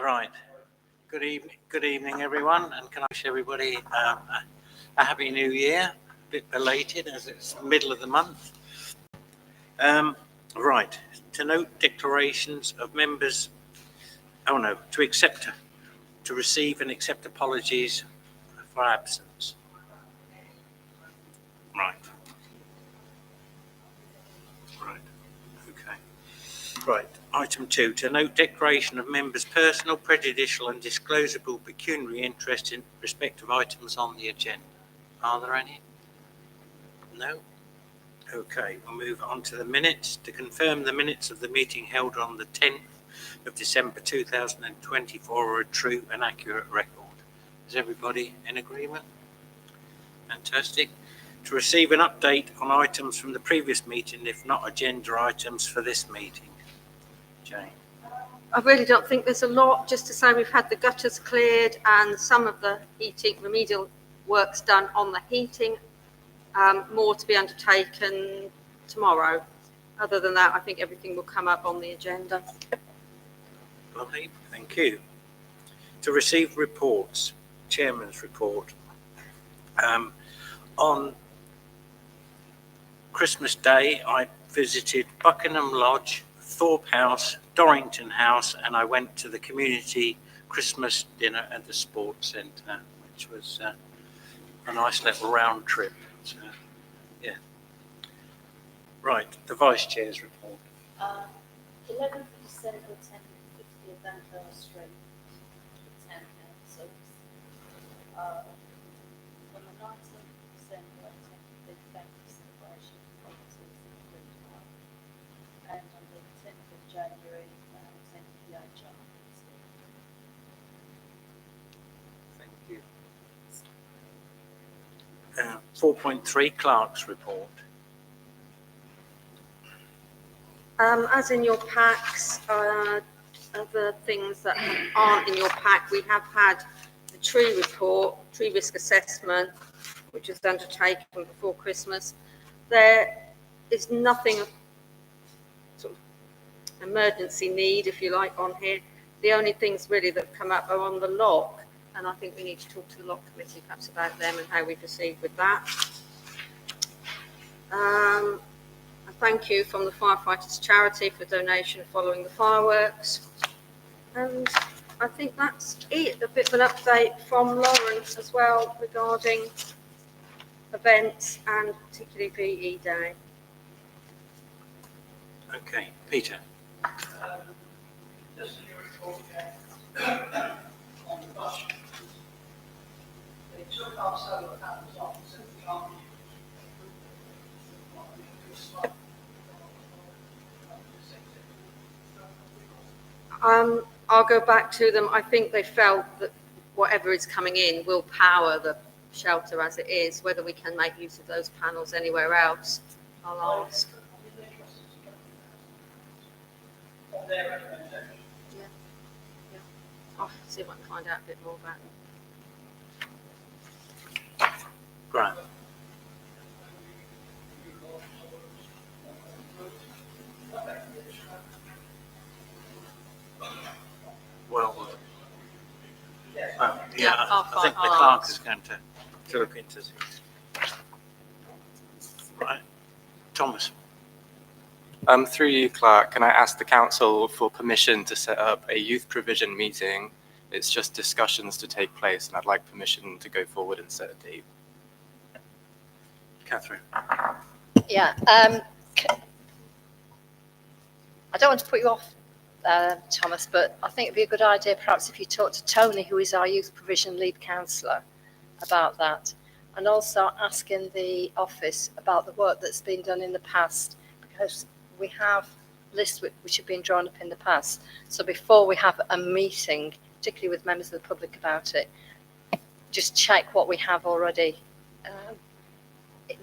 All right. Good evening, everyone, and can I wish everybody a happy New Year? A bit belated as it's the middle of the month. Right. To note declarations of members. Oh no. To receive and accept apologies for absence. Right. Okay. Right. Item 2, to note declaration of members' personal, prejudicial and disclosable pecuniary interest in respect of items on the agenda. Are there any? No? Okay, we'll move on to the minutes. To confirm the minutes of the meeting held on the 10th of December 2024 are a true and accurate record. Is everybody in agreement? Fantastic. To receive an update on items from the previous meeting, if not agenda items for this meeting. Jane. I really don't think there's a lot. Just to say we've had the gutters cleared and some of the heating remedial works done on the heating. More to be undertaken tomorrow. Other than that, I think everything will come up on the agenda. Lovely, thank you. To receive reports, Chairman's report. On Christmas Day, I visited Buckingham Lodge, Thorpe House, Dorrington House, and I went to the community Christmas dinner at the Sports Centre, which was a nice little round trip. So, yeah. Right, the Vice Chair's report. 11th of December, 1050 Vanderbilt Street, the Town Council. On the 19th of December, 1050 Thanksgiving celebration of properties in Green Park. And on the 10th of January, 10th PHR. Thank you. 4.3 Clerk's report. As in your packs, other things that aren't in your pack, we have had the tree report, tree risk assessment, which was undertaken before Christmas. There is nothing of sort of emergency need, if you like, on here. The only things really that come up are on the lock, and I think we need to talk to the lock committee perhaps about them and how we proceed with that. A thank you from the Firefighters Charity for donation following the fireworks. And I think that's it. A bit of an update from Lawrence as well regarding events and particularly PE Day. Okay, Peter. Just a report on the bus. They took our solar panels off so we can't use. I'll go back to them. I think they felt that whatever is coming in will power the shelter as it is. Whether we can make use of those panels anywhere else, I'll ask. Yeah. I'll see if I can find out a bit more about it. Grant. Well, yeah, I think the clerk is going to look into this. Right, Thomas. Through you, Clerk, can I ask the Council for permission to set up a youth provision meeting? It's just discussions to take place, and I'd like permission to go forward and set a date. Catherine. Yeah, I don't want to put you off, Thomas, but I think it'd be a good idea perhaps if you talk to Tony, who is our youth provision lead counsellor, about that, and also asking the office about the work that's been done in the past, because we have lists which have been drawn up in the past. So before we have a meeting, particularly with members of the public about it, just check what we have already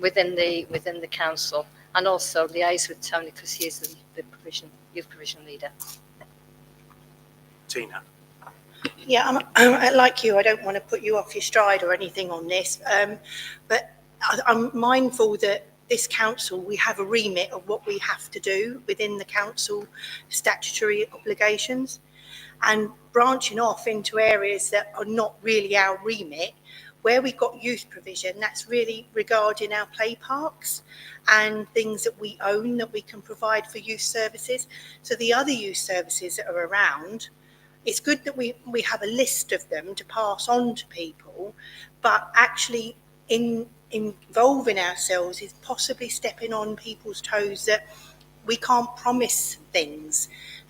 within the council, and also liaise with Tony because he is the youth provision leader. Tina. Yeah, like you, I don't want to put you off your stride or anything on this, but I'm mindful that this council, we have a remit of what we have to do within the council statutory obligations. and branching off into areas that are not really our remit. Where we've got youth provision, that's really regarding our play parks and things that we own that we can provide for youth services. So the other youth services that are around, it's good that we have a list of them to pass on to people, but actually involving ourselves is possibly stepping on people's toes that we can't promise things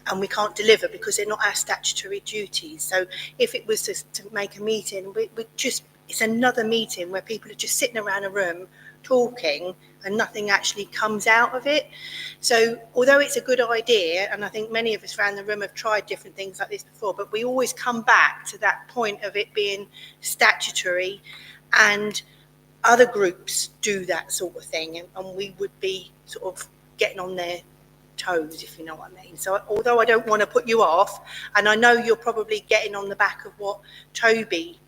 and we can't deliver because they're not our statutory duties. So if it was to make a meeting, it's another meeting where people are just sitting around a room talking and nothing actually comes out of it. So although it's a good idea, and I think many of us around the room have tried different things like this before, but we always come back to that point of it being statutory, and other groups do that sort of thing, and we would be sort of getting on their toes, if you know what I mean. So although I don't want to put you off, and I know you're probably getting on the back of what Toby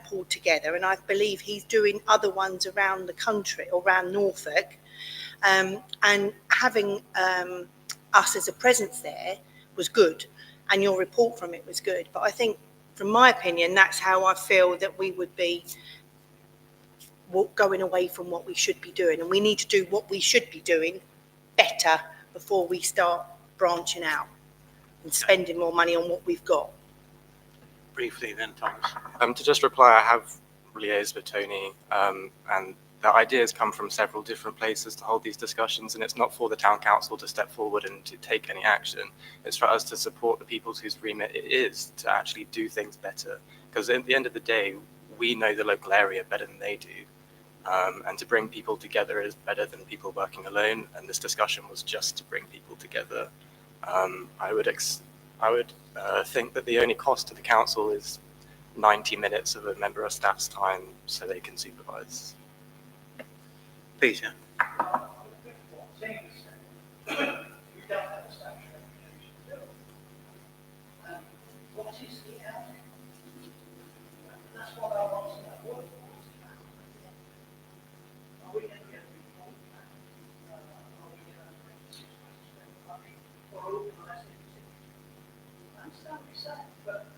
pulled together, and I believe he's doing other ones around the country or around Norfolk, and having us as a presence there was good, and your report from it was good. But I think, from my opinion, that's how I feel that we would be going away from what we should be doing, and we need to do what we should be doing better before we start branching out and spending more money on what we've got. Briefly then, Thomas. To just reply, I have liaised with Tony, and the ideas come from several different places to hold these discussions, and it's not for the town council to step forward and to take any action. It's for us to support the people whose remit it is to actually do things better, because at the end of the day, we know the local area better than they do. And to bring people together is better than people working alone. And this discussion was just to bring people together. I would think that the only cost to the council is 90 minutes of a member of staff's time so they can supervise. Peter. What is the outcome? That's what I want to know. What are we going to get a report back? Are we going to make money for organising things? I understand what you're saying, but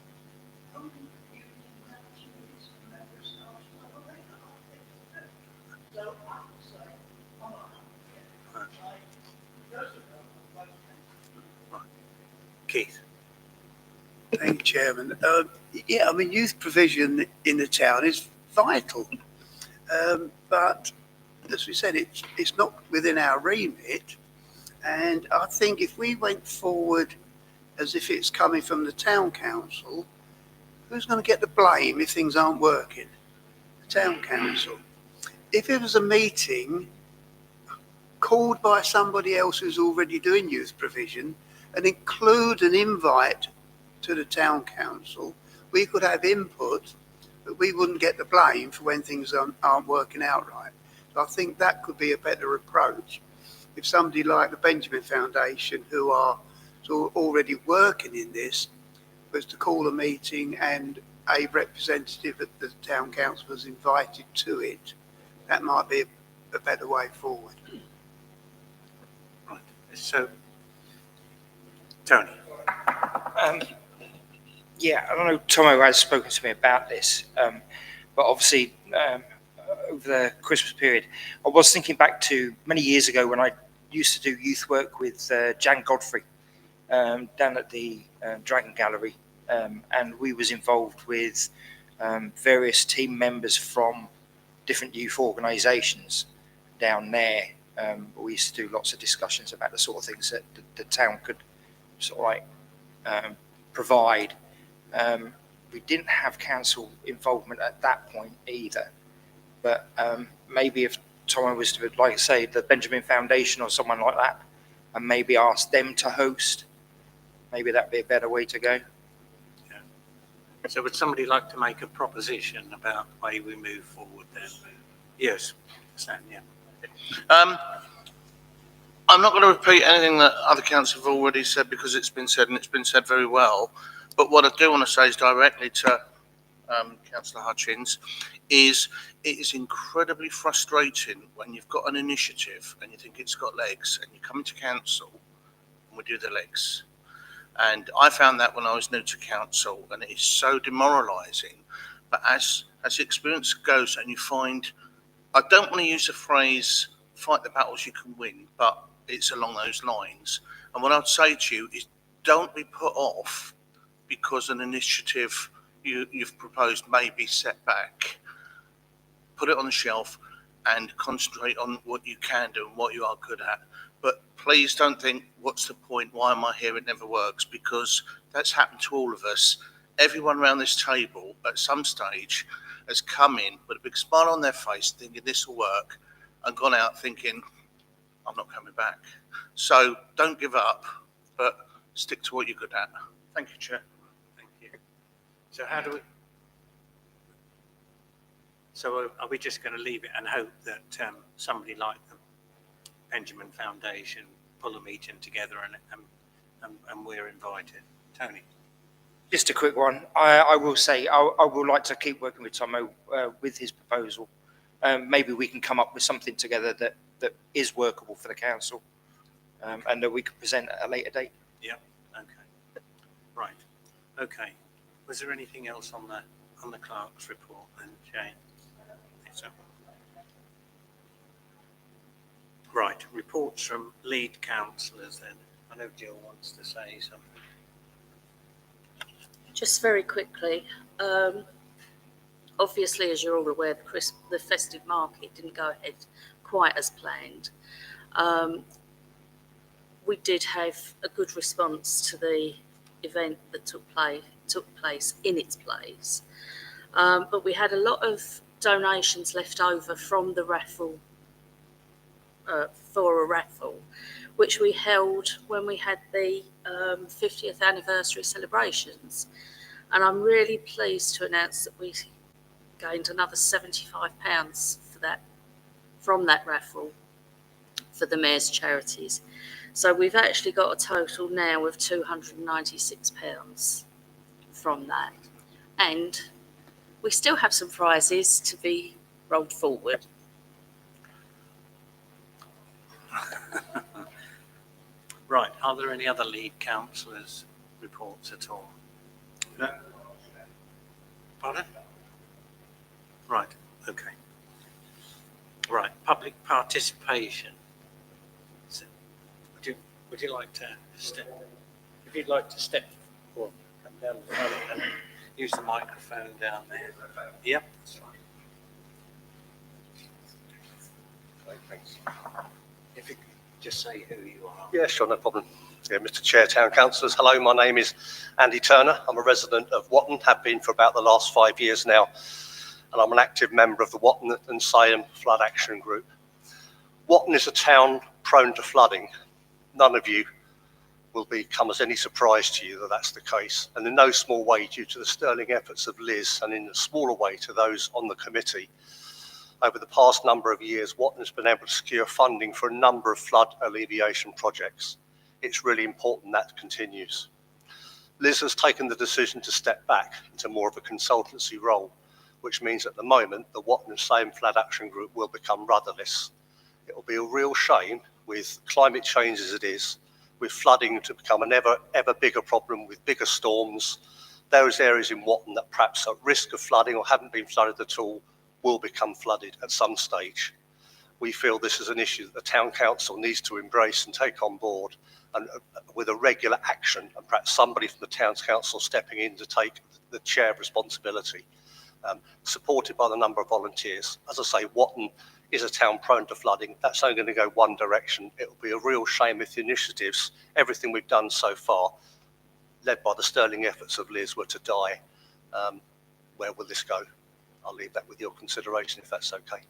only you can have communities and members of staff, well, they know what they can do. So I would say, I'm not happy. First of all, Keith. Thank you, Chairman. Yeah, I mean, youth provision in the town is vital. But as we said, it's not within our remit. And I think if we went forward as if it's coming from the town council, who's going to get the blame if things aren't working? The town council. If it was a meeting called by somebody else who's already doing youth provision and include an invite to the town council, we could have input, but we wouldn't get the blame for when things aren't working out right. So I think that could be a better approach. If somebody like the Benjamin Foundation, who are sort of already working in this, was to call a meeting and a representative at the town council was invited to it, that might be a better way forward. Right. So, Tony. Yeah, I don't know, Tomo has spoken to me about this, but obviously over the Christmas period, I was thinking back to many years ago when I used to do youth work with Jan Godfrey down at the Dragon Gallery, and we was involved with various team members from different youth organisations down there. We used to do lots of discussions about the sort of things that the town could sort of like provide. We didn't have council involvement at that point either, but maybe if someone was to, like I say, the Benjamin Foundation or someone like that, and maybe ask them to host, maybe that'd be a better way to go. Yeah. So would somebody like to make a proposition about the way we move forward then? Yes, Stan, yeah. I'm not going to repeat anything that other councillors have already said because it's been said and it's been said very well. But what I do want to say is directly to Councillor Hutchins is it is incredibly frustrating when you've got an initiative and you think it's got legs and you come to council and we do the legs. And I found that when I was new to council, and it is so demoralising. But as the experience goes, and you find, I don't want to use the phrase "fight the battles you can win," but it's along those lines. And what I'd say to you is, don't be put off because an initiative you've proposed may be set back. Put it on the shelf and concentrate on what you can do and what you are good at. But please don't think, what's the point? Why am I here? It never works, because that's happened to all of us. Everyone around this table at some stage has come in with a big smile on their face thinking this will work, and gone out thinking, I'm not coming back. So don't give up, but stick to what you're good at. Thank you, Chair. Thank you. So how do we? So are we just going to leave it and hope that somebody like the Benjamin Foundation pull a meeting together and we're invited? Tony? Just a quick one. I will say I would like to keep working with Tomo with his proposal. Maybe we can come up with something together that is workable for the council, and that we can present at a later date. Yeah. Okay. Right. Okay. Was there anything else on the clerk's report then, Jane? So. Right. Reports from lead councillors then. I know Jill wants to say something. Just very quickly, obviously, as you're all aware, the festive market didn't go ahead quite as planned. We did have a good response to the event that took place in its place, but we had a lot of donations left over from the raffle, for a raffle, which we held when we had the 50th anniversary celebrations. And I'm really pleased to announce that we gained another £75 for that, from that raffle, for the Mayor's charities. So we've actually got a total now of £296 from that. And we still have some prizes to be rolled forward. Right. Are there any other lead councillors' reports at all? No. Pardon? Right. Okay. Right. Public participation. So, would you like to step? If you'd like to step forward, come down the front and use the microphone down there. Yep. That's fine. Right, thanks. If you could just say who you are. Yeah, sure, no problem. Yeah, Mr. Chair, Town Councillors, hello, my name is Andy Turner. I'm a resident of Watton, have been for about the last 5 years now, and I'm an active member of the Watton and Salem Flood Action Group. Watton is a town prone to flooding. None of you will become as any surprise to you that that's the case, and in no small way due to the sterling efforts of Liz, and in a smaller way to those on the committee. Over the past number of years, Watton has been able to secure funding for a number of flood alleviation projects. It's really important that continues. Liz has taken the decision to step back into more of a consultancy role, which means at the moment the Watton and Salem Flood Action Group will become rudderless. It will be a real shame, with climate change as it is, with flooding to become an ever bigger problem with bigger storms. Those areas in Watton that perhaps are at risk of flooding or haven't been flooded at all will become flooded at some stage. We feel this is an issue that the Town Council needs to embrace and take on board, and with a regular action, and perhaps somebody from the Town Council stepping in to take the chair of responsibility, supported by the number of volunteers. As I say, Watton is a town prone to flooding. That's only going to go one direction. It will be a real shame if the initiatives, everything we've done so far, led by the sterling efforts of Liz, were to die. Where will this go? I'll leave that with your consideration, if that's okay.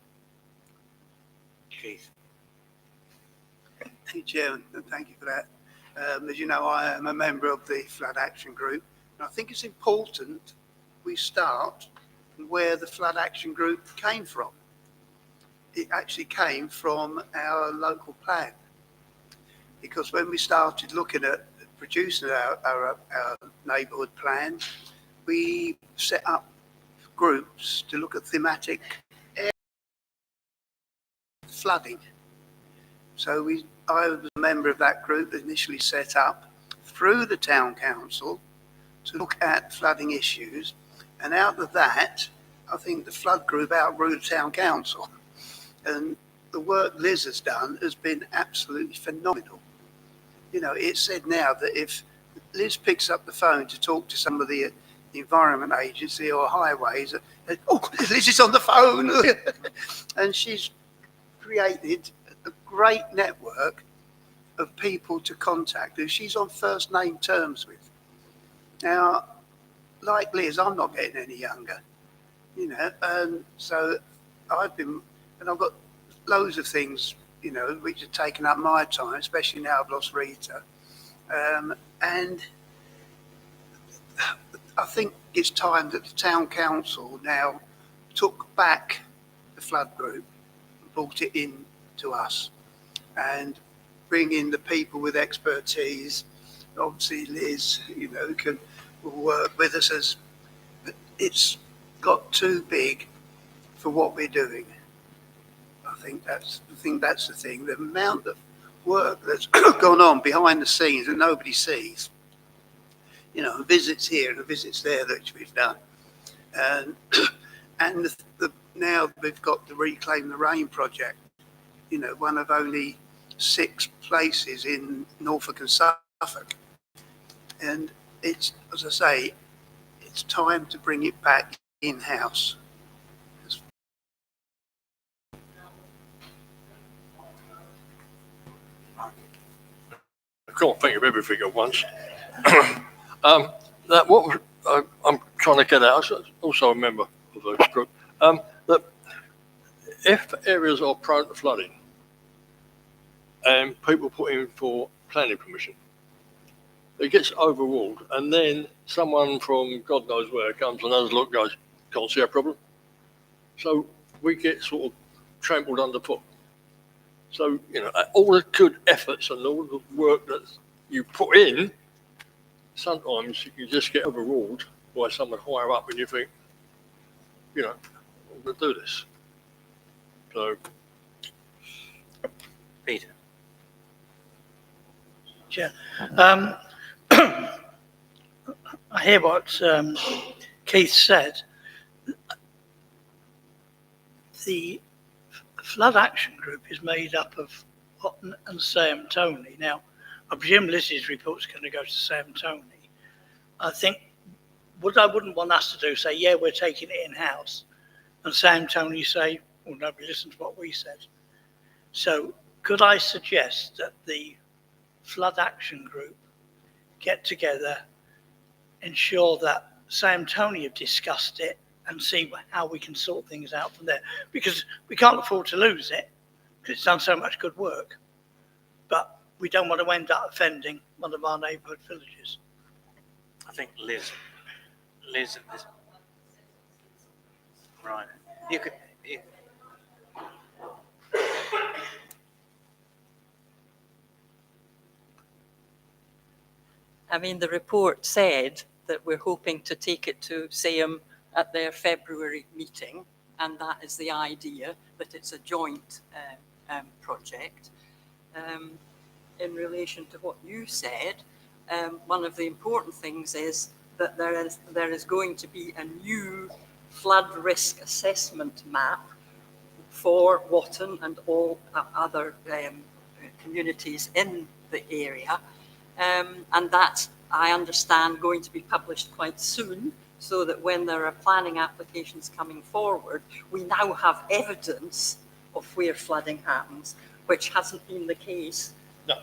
Keith. Thank you, Chairman, and thank you for that. As you know, I am a member of the Flood Action Group, and I think it's important we start where the Flood Action Group came from. It actually came from our local plan, because when we started looking at producing our neighbourhood plan, we set up groups to look at thematic flooding. So I was a member of that group that initially set up through the town council to look at flooding issues. And out of that, I think the flood group outgrew the town council. And the work Liz has done has been absolutely phenomenal. You know, it's said now that if Liz picks up the phone to talk to some of the Environment Agency or highways, oh, Liz is on the phone. And she's created a great network of people to contact who she's on first name terms with. Now, like Liz, I'm not getting any younger, you know, and so I've got loads of things, you know, which have taken up my time, especially now I've lost Rita. And I think it's time that the town council now took back the flood group and brought it in to us and bring in the people with expertise. Obviously, Liz, you know, will work with us but it's got too big for what we're doing. I think that's the thing. The amount of work that's gone on behind the scenes that nobody sees. You know, visits here and visits there that we've done, and now we've got the Reclaim the Rain project. You know, one of only 6 places in Norfolk and Suffolk, and it's, as I say, it's time to bring it back in house. I can't think of everything at once. That what was, I'm trying to get out. I'm also a member of those group. That if areas are prone to flooding and people put in for planning permission, it gets overruled, and then someone from God knows where comes and has a look, goes, can't see a problem. So we get sort of trampled underfoot. So, you know, all the good efforts and all the work that you put in, sometimes you just get overruled by someone higher up and you think, you know, I'm going to do this. So, Peter. Chair, I hear what Keith said. The Flood Action Group is made up of Watton and Sam Tony. Now, I presume Liz's report's going to go to Sam Tony. I think what I wouldn't want us to do, say, yeah, we're taking it in-house, and Sam Tony say, well, nobody listened to what we said. So could I suggest that the Flood Action Group get together, ensure that Sam Tony have discussed it, and see how we can sort things out from there, because we can't afford to lose it because it's done so much good work, but we don't want to end up offending one of our neighbourhood villages. I think Liz, right. You could. I mean, the report said that we're hoping to take it to SAM at their February meeting, and that is the idea, that it's a joint project. In relation to what you said, one of the important things is that there is going to be a new flood risk assessment map for Watton and all other communities in the area, and that's, I understand, going to be published quite soon, so that when there are planning applications coming forward, we now have evidence of where flooding happens, which hasn't been the case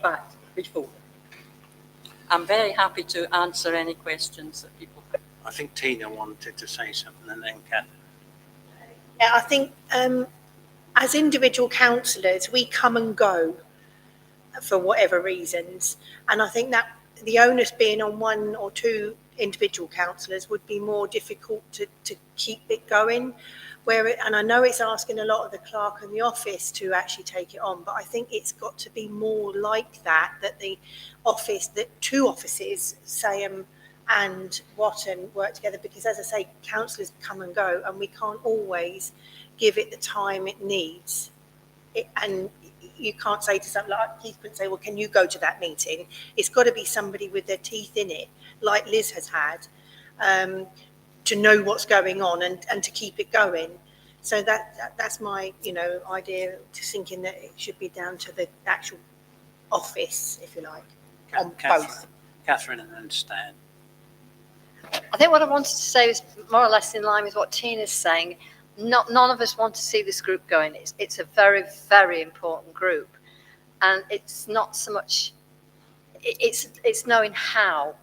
back before. I'm very happy to answer any questions that people have. I think Tina wanted to say something, and then Kat. Yeah, I think as individual councillors, we come and go for whatever reasons. And I think that the onus being on 1 or 2 individual councillors would be more difficult to keep it going. And I know it's asking a lot of the clerk in the office to actually take it on, but I think it's got to be more like that the office, that 2 offices, SAM and Watton, work together, because as I say, councillors come and go and we can't always give it the time it needs. And you can't say to something like, Keith couldn't say, well, can you go to that meeting? It's got to be somebody with their teeth in it, like Liz has had, to know what's going on and to keep it going. So that's my, idea, to thinking that it should be down to the actual office, if you like, on both. Catherine and Stan. I think what I wanted to say is more or less in line with what Tina's saying. None of us want to see this group going. It's a very, very important group. And it's not so much, it's knowing how.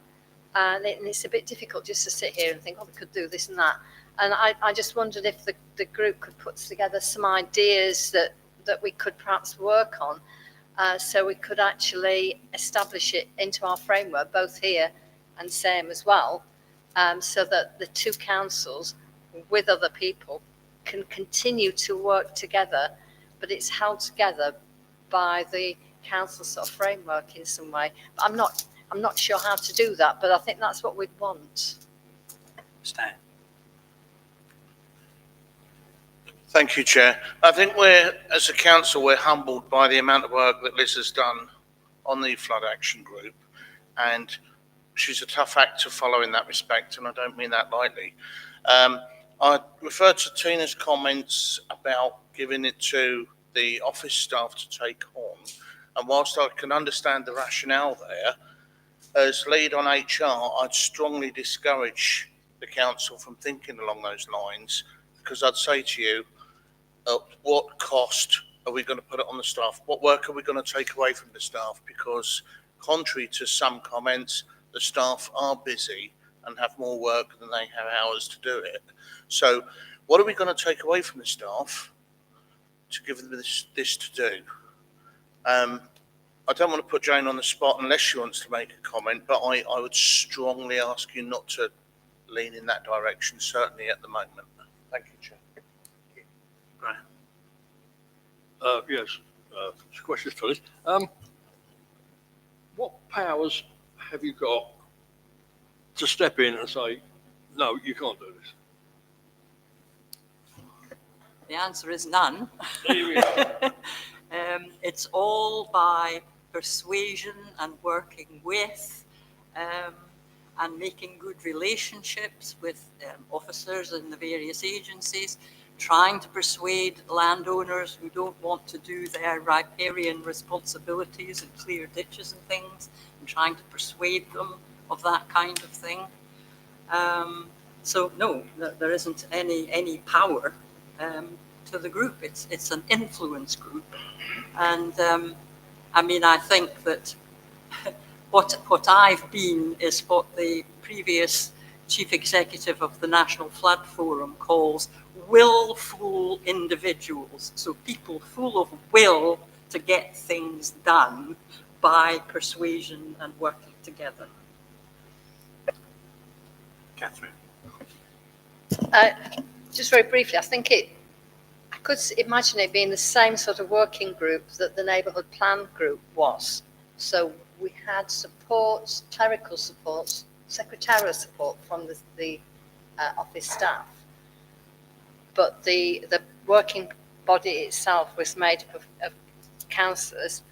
And it's a bit difficult just to sit here and think, oh, we could do this and that. And I just wondered if the group could put together some ideas that we could perhaps work on, so we could actually establish it into our framework, both here and SAME as well, so that the two councils with other people can continue to work together, but it's held together by the council sort of framework in some way. But I'm not sure how to do that, but I think that's what we'd want. Stan. Thank you, Chair. I think as a council, we're humbled by the amount of work that Liz has done on the Flood Action Group, and she's a tough act to follow in that respect, and I don't mean that lightly. I refer to Tina's comments about giving it to the office staff to take on, and whilst I can understand the rationale there, as lead on HR, I'd strongly discourage the council from thinking along those lines, because I'd say to you, what cost are we going to put it on the staff? What work are we going to take away from the staff? Because contrary to some comments, the staff are busy and have more work than they have hours to do it. So what are we going to take away from the staff to give them this to do? I don't want to put Jane on the spot unless she wants to make a comment, but I would strongly ask you not to lean in that direction, certainly at the moment. Thank you, Chair. Graham. Yes, questions for Liz. What powers have you got to step in and say, no, you can't do this? The answer is none. Here we are. It's all by persuasion and working with and making good relationships with officers in the various agencies, trying to persuade landowners who don't want to do their riparian responsibilities and clear ditches and things, and trying to persuade them of that kind of thing. So no, there isn't any power to the group. It's an influence group, and I mean, I think that what I've been is what the previous chief executive of the National Flood Forum calls willful individuals. So people full of will to get things done by persuasion and working together. Catherine. Just very briefly, I could imagine it being the same sort of working group that the neighbourhood plan group was. So we had supports, clerical supports, secretarial support from the office staff. But the working body itself was made up of councillors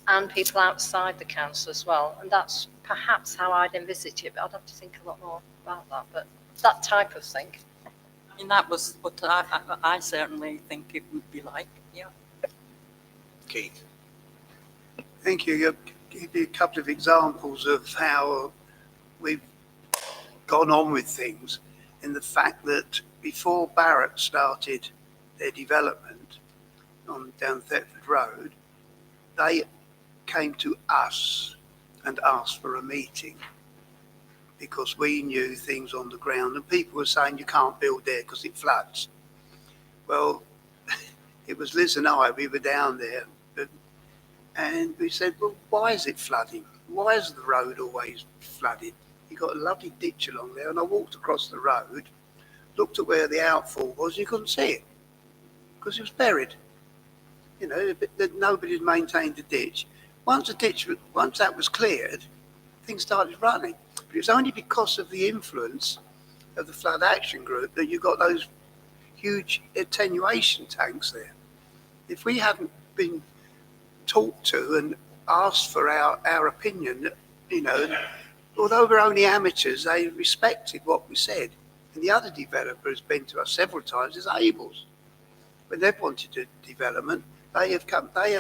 and people outside the council as well. And that's perhaps how I'd envisage it, but I'd have to think a lot more about that. But that type of thing. I mean, that was what I certainly think it would be like, yeah. Keith. Thank you. I'll give you a couple of examples of how we've gone on with things, in the fact that before Barrett started their development down Thetford Road, they came to us and asked for a meeting because we knew things on the ground, and people were saying you can't build there because it floods. Well, it was Liz and I, we were down there, and we said, well, why is it flooding? Why is the road always flooded? You got a lovely ditch along there, and I walked across the road, looked at where the outfall was, you couldn't see it because it was buried. You know, nobody had maintained the ditch. Once that was cleared, things started running. But it was only because of the influence of the Flood Action Group that you got those huge attenuation tanks there. If we hadn't been talked to and asked for our opinion, you know. And although we're only amateurs, they respected what we said. And the other developer has been to us several times, is Abel's. When they've wanted a development, they have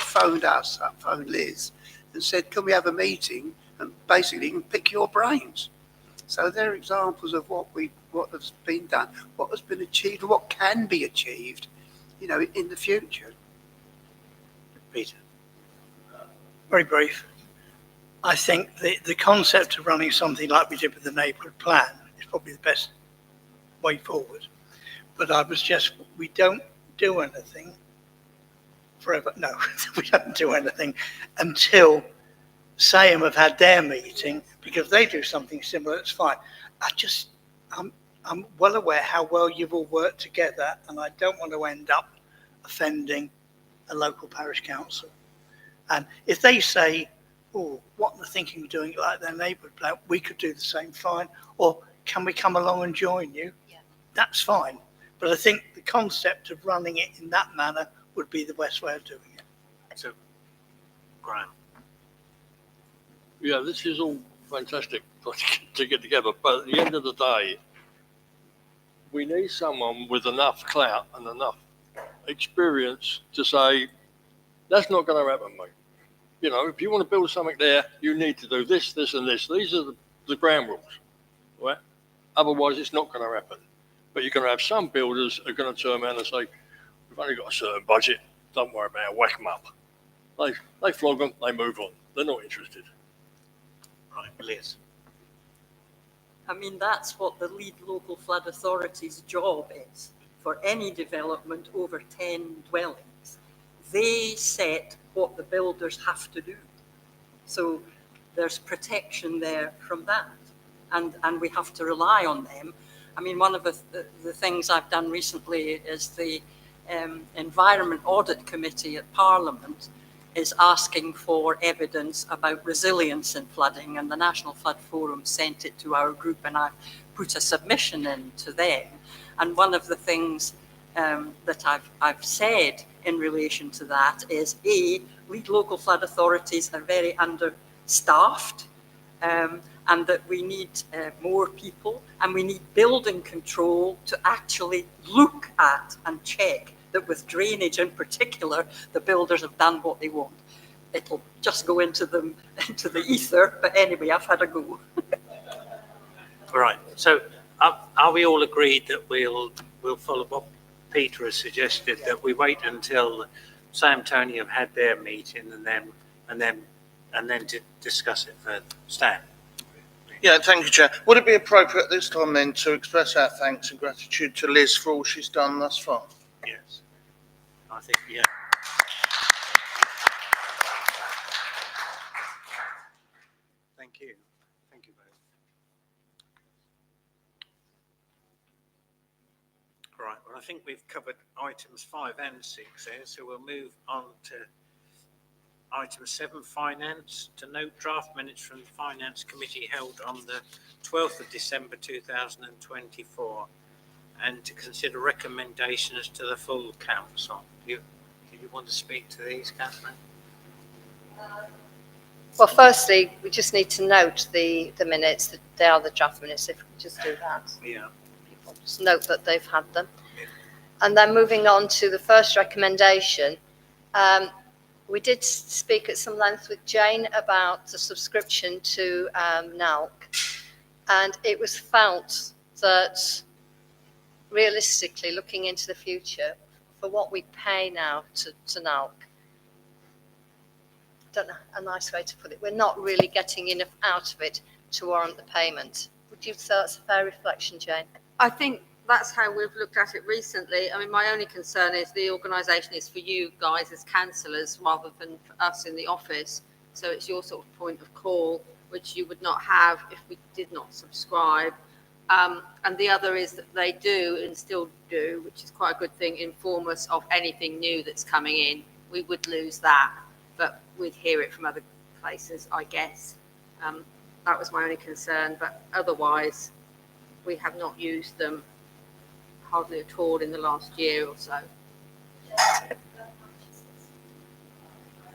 phoned us up, phoned Liz, and said, can we have a meeting and basically can pick your brains. So they're examples of what has been done, what has been achieved, what can be achieved, you know, in the future. Peter. Very brief. I think the concept of running something like we did with the neighbourhood plan is probably the best way forward. But we don't do anything forever. No, we don't do anything until Sayham have had their meeting, because they do something similar, it's fine. I'm well aware how well you've all worked together, and I don't want to end up offending a local parish council. And if they say, oh, what they're thinking of doing it like their neighbourhood plan, we could do the same, fine. Or can we come along and join you? Yeah. That's fine. But I think the concept of running it in that manner would be the best way of doing it. So, Graham. Yeah, this is all fantastic to get together, but at the end of the day, we need someone with enough clout and enough experience to say, that's not going to happen, mate. You know, if you want to build something there, you need to do this, this, and this. These are the ground rules, right? Otherwise, it's not going to happen. But you're going to have some builders who are going to turn around and say, we've only got a certain budget, don't worry about it, whack them up. They flog them, they move on. They're not interested. Right, Liz. I mean, that's what the lead local flood authority's job is for any development over 10 dwellings. They set what the builders have to do. So there's protection there from that. And we have to rely on them. I mean, one of the things I've done recently is the Environment Audit Committee at Parliament is asking for evidence about resilience in flooding, and the National Flood Forum sent it to our group, and I've put a submission in to them. And one of the things that I've said in relation to that is, lead local flood authorities are very understaffed, and that we need more people, and we need building control to actually look at and check that with drainage in particular, the builders have done what they want. It'll just go into the ether, but anyway, I've had a go. Right, so are we all agreed that we'll follow what Peter has suggested, that we wait until Sam Tony have had their meeting and then to discuss it further? Stan? Yeah, thank you, Chair. Would it be appropriate this time then to express our thanks and gratitude to Liz for all she's done thus far? Yes. I think, yeah. Thank you. Thank you both. Right, well, I think we've covered items 5 and 6 there, so we'll move on to item 7, finance. To note draft minutes from the Finance Committee held on the 12th of December 2024, and to consider recommendations to the full council. Do you want to speak to these, Catherine? Well, firstly, we just need to note the minutes, that they are the draft minutes, if we can just do that. Yeah. People just note that they've had them. And then moving on to the first recommendation, we did speak at some length with Jane about the subscription to NALC, and it was felt that realistically, looking into the future, for what we pay now to NALC, I don't know a nice way to put it, we're not really getting enough out of it to warrant the payment. Would you say that's a fair reflection, Jane? I think that's how we've looked at it recently. I mean, my only concern is the organisation is for you guys as councillors rather than for us in the office. So it's your sort of point of call, which you would not have if we did not subscribe. And the other is that they do and still do, which is quite a good thing, inform us of anything new that's coming in. We would lose that, but we'd hear it from other places, I guess. That was my only concern, but otherwise we have not used them hardly at all in the last year or so.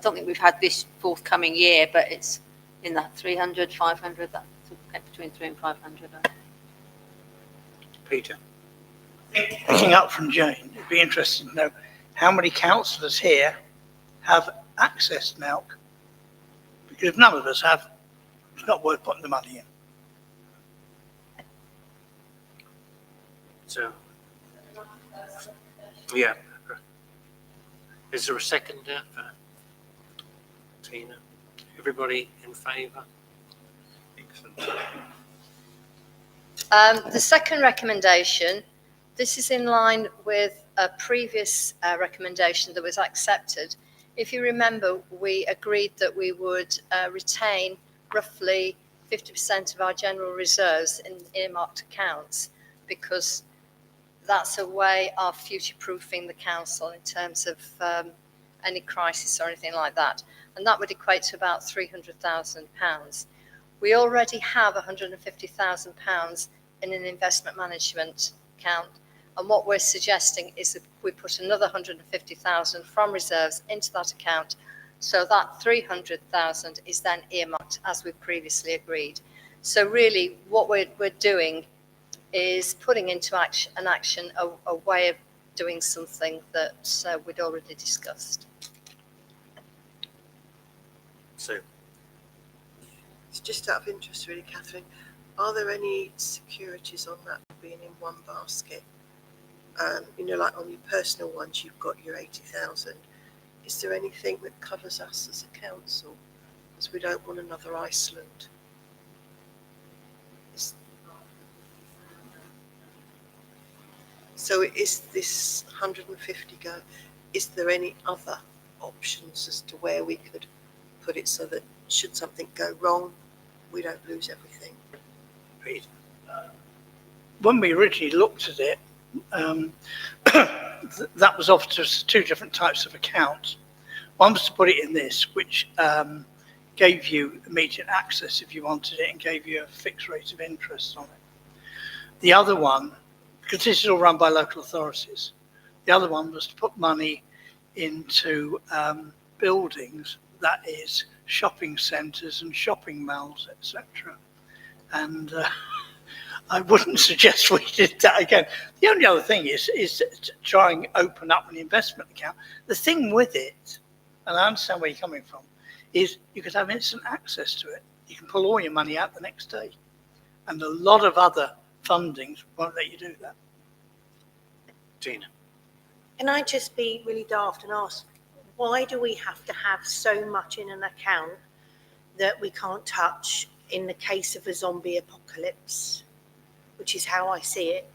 don't think we've had this forthcoming year, but it's in that 300, 500, that sort of between 3 and 500. Peter? Picking up from Jane, it'd be interesting to know how many councillors here have access to milk. Because if none of us have, it's not worth putting the money in. So, yeah. Is there a second for Tina? Everybody in favour? Excellent. The second recommendation, this is in line with a previous recommendation that was accepted. If you remember, we agreed that we would retain roughly 50% of our general reserves in earmarked accounts, because that's a way of future-proofing the council in terms of any crisis or anything like that. And that would equate to about £300,000. We already have £150,000 in an investment management account. And what we're suggesting is that we put another 150,000 from reserves into that account, so that 300,000 is then earmarked as we previously agreed. So really what we're doing is putting into action a way of doing something that we'd already discussed. So, It's just out of interest really, Catherine. Are there any securities on that being in one basket? You know, like on your personal ones, you've got your 80,000. Is there anything that covers us as a council? Because we don't want another Iceland. So is this 150 go? Is there any other options as to where we could put it so that should something go wrong, we don't lose everything? Peter? When we originally looked at it, that was offered to us two different types of accounts. One was to put it in this, which gave you immediate access if you wanted it and gave you a fixed rate of interest on it. The other one, because this is all run by local authorities, the other one was to put money into buildings, that is shopping centres and shopping malls, etc. And I wouldn't suggest we did that again. The only other thing is to try and open up an investment account. The thing with it, and I understand where you're coming from, is you could have instant access to it. You can pull all your money out the next day. And a lot of other fundings won't let you do that. Tina? Can I just be really daft and ask, why do we have to have so much in an account that we can't touch in the case of a zombie apocalypse, which is how I see it?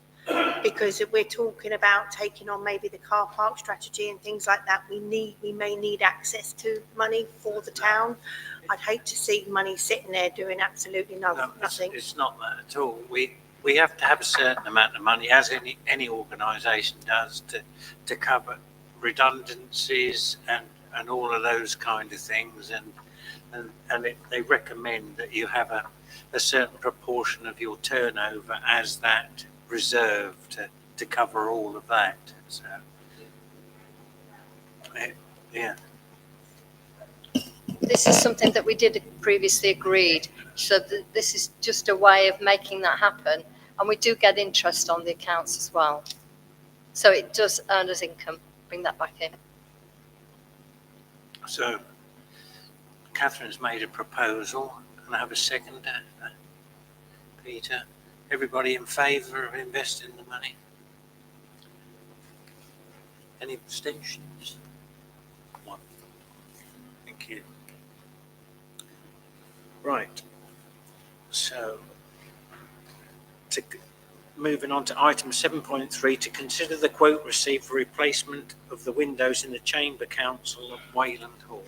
Because if we're talking about taking on maybe the car park strategy and things like that, we may need access to money for the town. I'd hate to see money sitting there doing absolutely nothing. It's not that at all. We have to have a certain amount of money, as any organisation does, to cover redundancies and all of those kind of things. And they recommend that you have a certain proportion of your turnover as that reserve to cover all of that. So, yeah. This is something that we did previously agreed, so this is just a way of making that happen, and we do get interest on the accounts as well. So it does earn us income, bring that back in. So, Catherine's made a proposal, and I have a second. Peter, everybody in favour of investing the money? Any abstentions? One. Thank you. Right. So, moving on to item 7.3, to consider the quote received for replacement of the windows in the Chamber Council of Wayland Hall.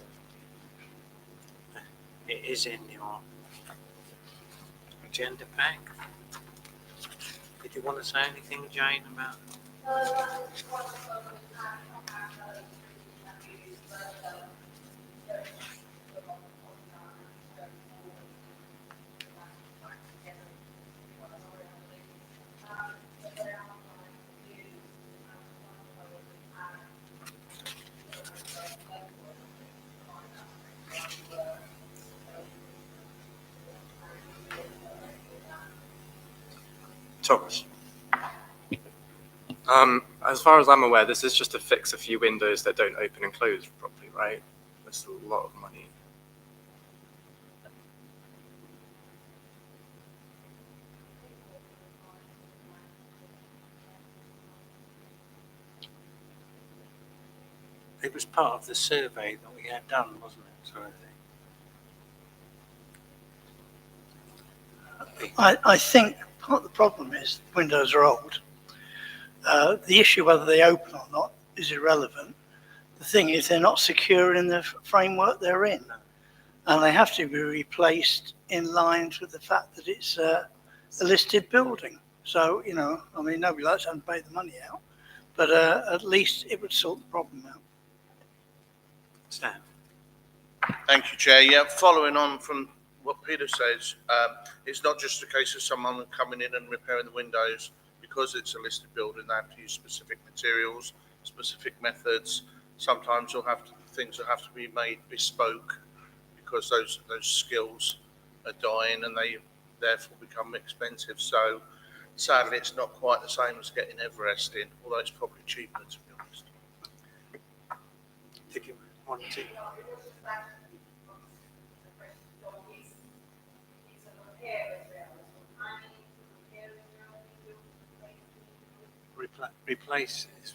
It is in your agenda pack. Did you want to say anything, Jane, about Thomas? As far as I'm aware, this is just to fix a few windows that don't open and close properly, right? That's a lot of money. It was part of the survey that we had done, wasn't it? Sort of thing. I think part of the problem is windows are old. The issue whether they open or not is irrelevant. The thing is they're not secure in the framework they're in. And they have to be replaced in lines with the fact that it's a listed building. So, you know, I mean, nobody likes having to pay the money out, but at least it would sort the problem out. Stan? Thank you, Chair. Yeah, following on from what Peter says, it's not just a case of someone coming in and repairing the windows. Because it's a listed building, they have to use specific materials, specific methods. Sometimes things will have to be made bespoke because those skills are dying and they therefore become expensive. So sadly, it's not quite the same as getting Everest in, although it's probably cheaper, to be honest. Did you want to? Replaces.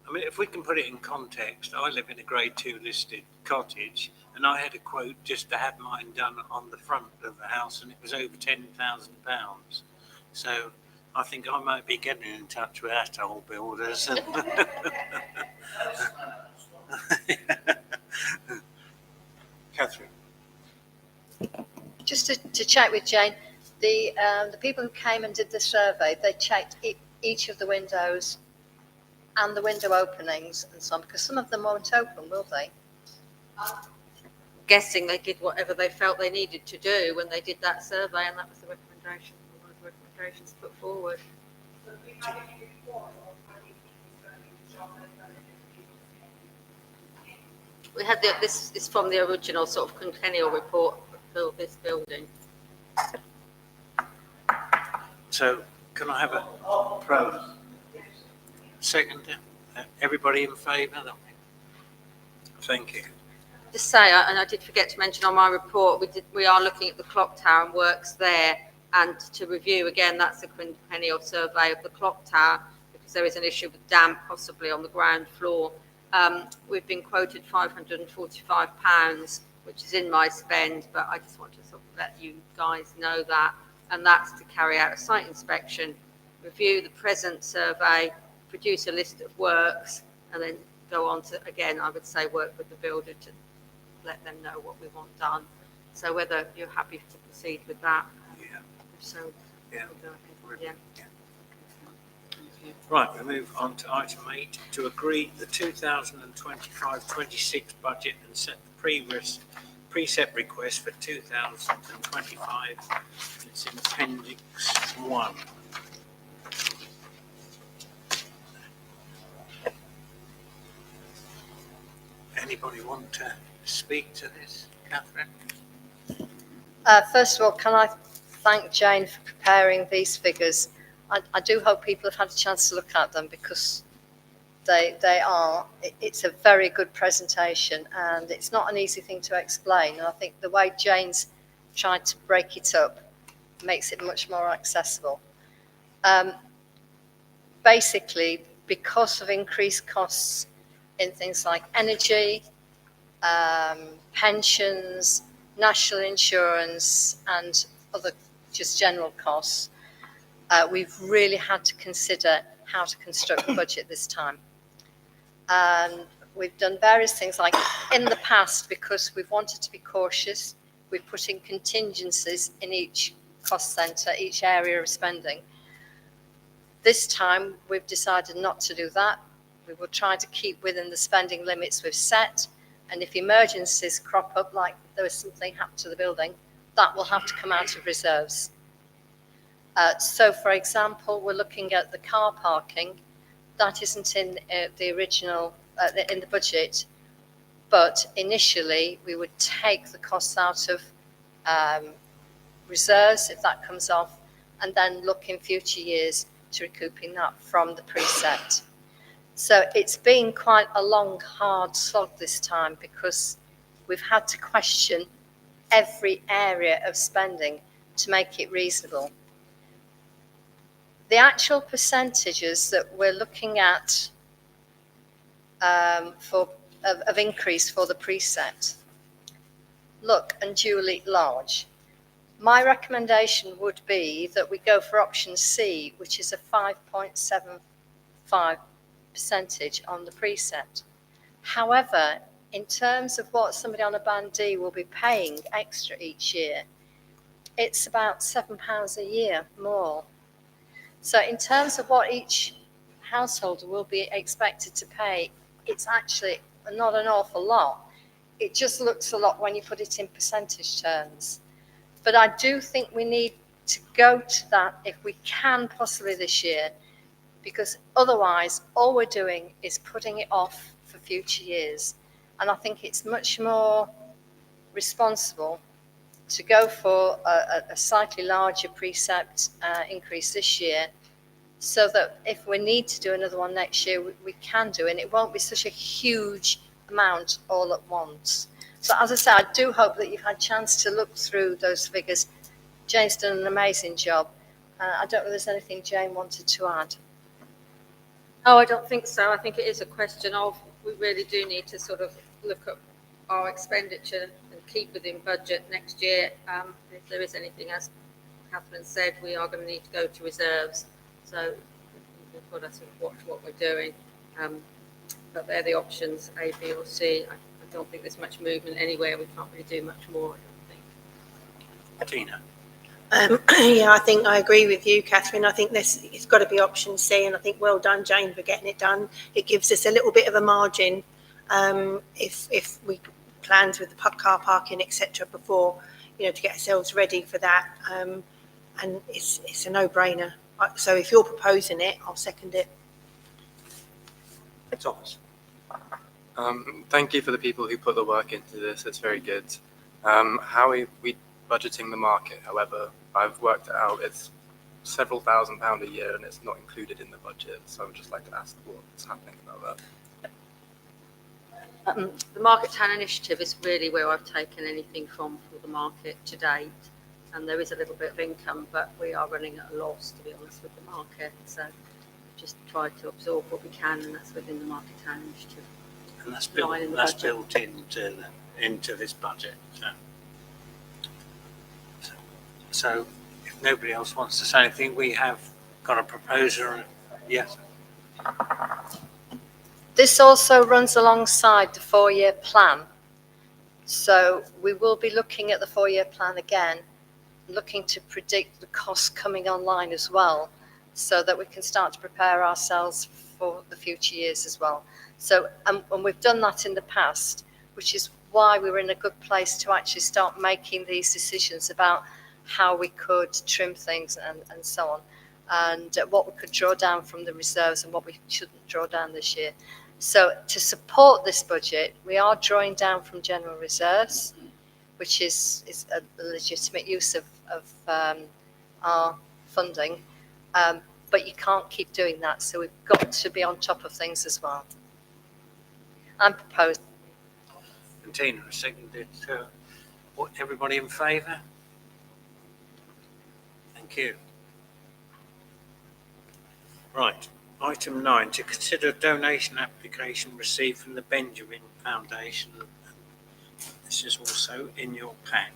I mean, if we can put it in context, I live in a grade 2 listed cottage and I had a quote just to have mine done on the front of the house and it was over £10,000. So I think I might be getting in touch with Atoll Builders. And Catherine? Just to check with Jane, the people who came and did the survey, they checked each of the windows and the window openings and so on, because some of them won't open, will they? Guessing they did whatever they felt they needed to do when they did that survey, and that was the recommendation, one of the recommendations put forward. We had this is from the original sort of Centennial report for this building. So can I have a pro? Second? Everybody in favour? Thank you. Just say, and I did forget to mention on my report, we are looking at the clock tower and works there, and to review again, that's a quintennial survey of the clock tower because there is an issue with damp possibly on the ground floor. We've been quoted £545, which is in my spend, but I just want to sort of let you guys know that, and that's to carry out a site inspection, review the present survey, produce a list of works, and then go on to, again, I would say work with the builder to let them know what we want done. So whether you're happy to proceed with that. Yeah. So, Yeah. yeah. Right, we move on to item 8, to agree the 2025-26 budget and set the precept request for 2025. It's in Appendix 1. Anybody want to speak to this, Catherine? First of all, can I thank Jane for preparing these figures? I do hope people have had a chance to look at them because it's a very good presentation and it's not an easy thing to explain. And I think the way Jane's tried to break it up makes it much more accessible. Basically, because of increased costs in things like energy, pensions, national insurance, and other just general costs, we've really had to consider how to construct the budget this time. We've done various things, like in the past, because we've wanted to be cautious, we've put in contingencies in each cost centre, each area of spending. This time, we've decided not to do that. We will try to keep within the spending limits we've set, and if emergencies crop up, like there was something happened to the building, that will have to come out of reserves. So, for example, we're looking at the car parking. That isn't in the original, in the budget, but initially we would take the costs out of reserves if that comes off, and then look in future years to recouping that from the preset. So it's been quite a long, hard slog this time because we've had to question every area of spending to make it reasonable. The actual percentages that we're looking at of increase for the preset look unduly large. My recommendation would be that we go for option C, which is a 5.75% on the preset. However, in terms of what somebody on a band D will be paying extra each year, it's about £7 a year more. So in terms of what each householder will be expected to pay, it's actually not an awful lot. It just looks a lot when you put it in percentage terms. But I do think we need to go to that if we can possibly this year, because otherwise all we're doing is putting it off for future years. And I think it's much more responsible to go for a slightly larger precept increase this year, so that if we need to do another one next year, we can do it, and it won't be such a huge amount all at once. So as I said, I do hope that you've had a chance to look through those figures. Jane's done an amazing job. I don't know if there's anything Jane wanted to add. No, I don't think so. I think it is a question of, we really do need to sort of look at our expenditure and keep within budget next year. If there is anything, as Catherine said, we are going to need to go to reserves. So we've got to sort of watch what we're doing. But they're the options, A, B or C. I don't think there's much movement anywhere. We can't really do much more, I don't think. Tina. Yeah, I think I agree with you, Catherine. I think it's got to be option C, and I think well done, Jane, for getting it done. It gives us a little bit of a margin if we planned with the car parking, etc. before, to get ourselves ready for that. And it's a no-brainer. So if you're proposing it, I'll second it. Thomas. Thank you for the people who put the work into this. It's very good. How are we budgeting the market? However, I've worked it out. It's several £1,000s a year, and it's not included in the budget. So I would just like to ask what's happening about that. The Market Town Initiative is really where I've taken anything from for the market to date. And there is a little bit of income, but we are running at a loss, to be honest, with the market. So just try to absorb what we can, and that's within the Market Town Initiative. And that's built into this budget. So if nobody else wants to say anything, we have got a proposer. Yes. This also runs alongside the 4-year plan. So we will be looking at the 4-year plan again, looking to predict the costs coming online as well, so that we can start to prepare ourselves for the future years as well. So, and we've done that in the past, which is why we were in a good place to actually start making these decisions about how we could trim things and so on, and what we could draw down from the reserves and what we shouldn't draw down this year. So to support this budget, we are drawing down from general reserves, which is a legitimate use of our funding, but you can't keep doing that, so we've got to be on top of things as well. I'm proposing. And Tina, seconded. Everybody in favour? Thank you. Right, item 9, to consider a donation application received from the Benjamin Foundation. This is also in your pack.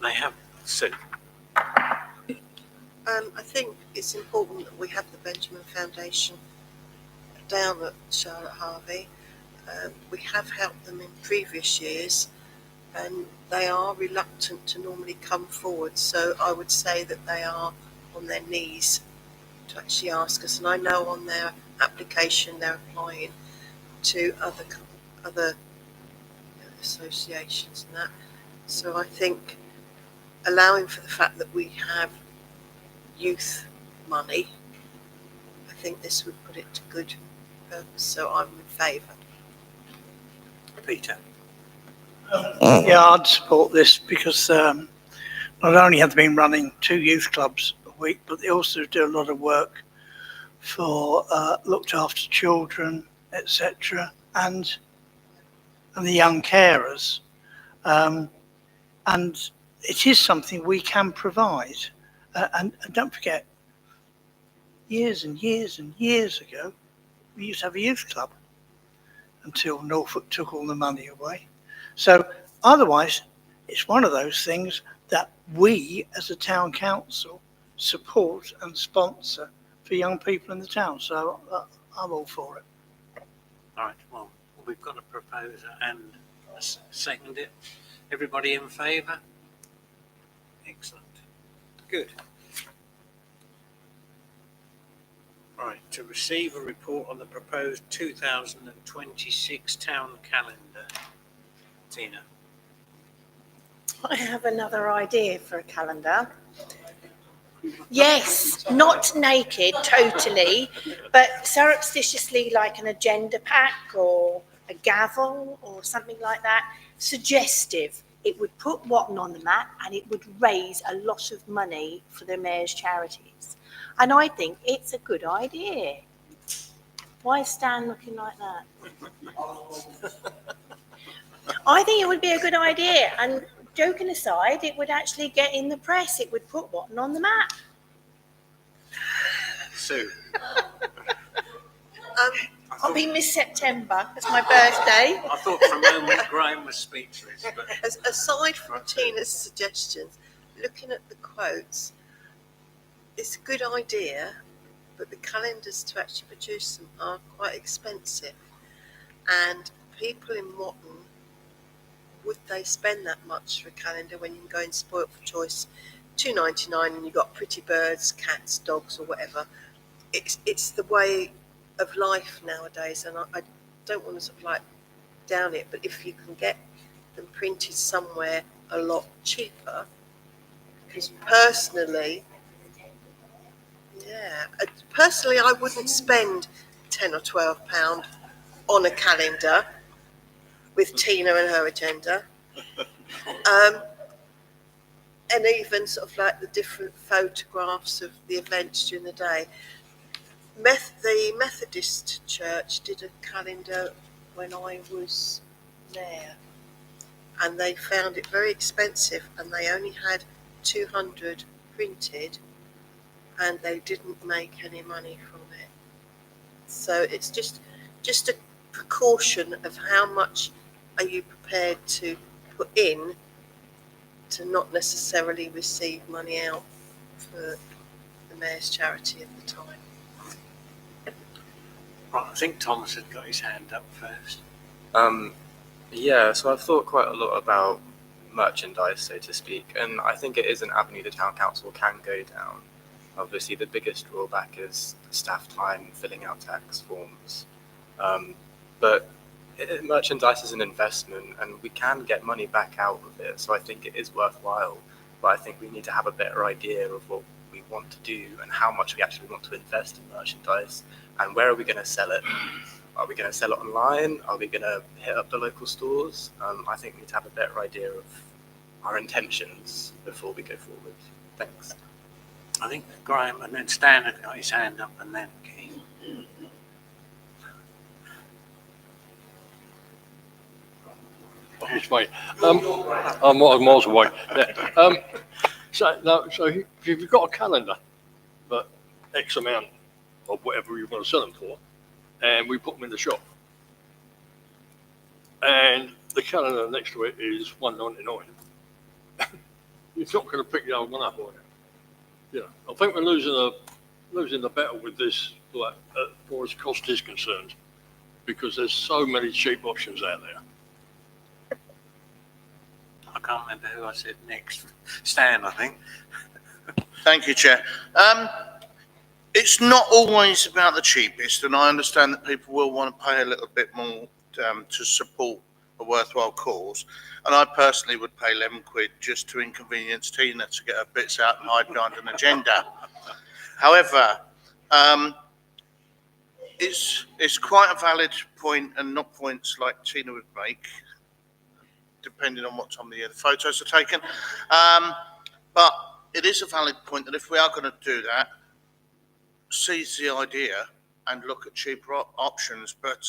They have, Sue. I think it's important that we have the Benjamin Foundation down at Charlotte Harvey. We have helped them in previous years, and they are reluctant to normally come forward. So I would say that they are on their knees to actually ask us. And I know on their application they're applying to other associations and that. So I think allowing for the fact that we have youth money think this would put it to good purpose, so I'm in favour. Peter? Yeah, I'd support this because not only have they been running 2 youth clubs a week, but they also do a lot of work for looked after children, etc., and the young carers. And it is something we can provide. And don't forget, years and years and years ago, we used to have a youth club until Norfolk took all the money away. So otherwise, it's one of those things that we as a town council support and sponsor for young people in the town. So I'm all for it. All right, well, we've got a proposer and second it. Everybody in favour? Excellent. Good. Right, to receive a report on the proposed 2026 town calendar. Tina? I have another idea for a calendar. Yes, not naked totally, but surreptitiously like an agenda pack or a gavel or something like that. Suggestive. It would put Watton on the map and it would raise a lot of money for the mayor's charities. And I think it's a good idea. Why is Stan looking like that? I think it would be a good idea. And joking aside, it would actually get in the press. It would put Watton on the map. Sue? I'll be Miss September. It's my birthday. I thought for a moment Graham was speechless. But Aside from Tina's suggestions, looking at the quotes, it's a good idea, but the calendars to actually produce them are quite expensive. And people in Watton, would they spend that much for a calendar when you can go and Spoilt for Choice £2.99 and you've got pretty birds, cats, dogs or whatever? It's the way of life nowadays, and I don't want to sort of like down it, but if you can get them printed somewhere a lot cheaper, because personally I wouldn't spend £10 or £12 on a calendar with Tina and her agenda, and even sort of like the different photographs of the events during the day. The Methodist Church did a calendar when I was there, and they found it very expensive, and they only had 200 printed, and they didn't make any money from it. So it's just a precaution of how much are you prepared to put in to not necessarily receive money out for the mayor's charity at the time. right, I think Thomas had got his hand up first. Yeah, so I've thought quite a lot about merchandise, so to speak, and I think it is an avenue the town council can go down. Obviously, the biggest drawback is staff time filling out tax forms, but merchandise is an investment, and we can get money back out of it, so I think it is worthwhile, but I think we need to have a better idea of what we want to do and how much we actually want to invest in merchandise, and where are we going to sell it? Are we going to sell it online? Are we going to hit up the local stores? I think we need to have a better idea of our intentions before we go forward. Thanks. I think Graham and then Stan had got his hand up and then Keane. It's fine. I'm miles away. Yeah. So if you've got a calendar, but X amount of whatever you want to sell them for, and we put them in the shop, and the calendar next to it is £1.99, you're not going to pick the old one up, are you? Yeah, I think we're losing the battle with this, like, as far as cost is concerned, because there's so many cheap options out there. I can't remember who I said next. Stan, I think. Thank you, Chair. It's not always about the cheapest, and I understand that people will want to pay a little bit more to support a worthwhile cause. And I personally would pay £11 just to inconvenience Tina to get her bits out and hide behind an agenda. However, It's quite a valid point, and not points like Tina would make, depending on what time of the year the photos are taken. But it is a valid point that if we are going to do that, seize the idea and look at cheaper options. But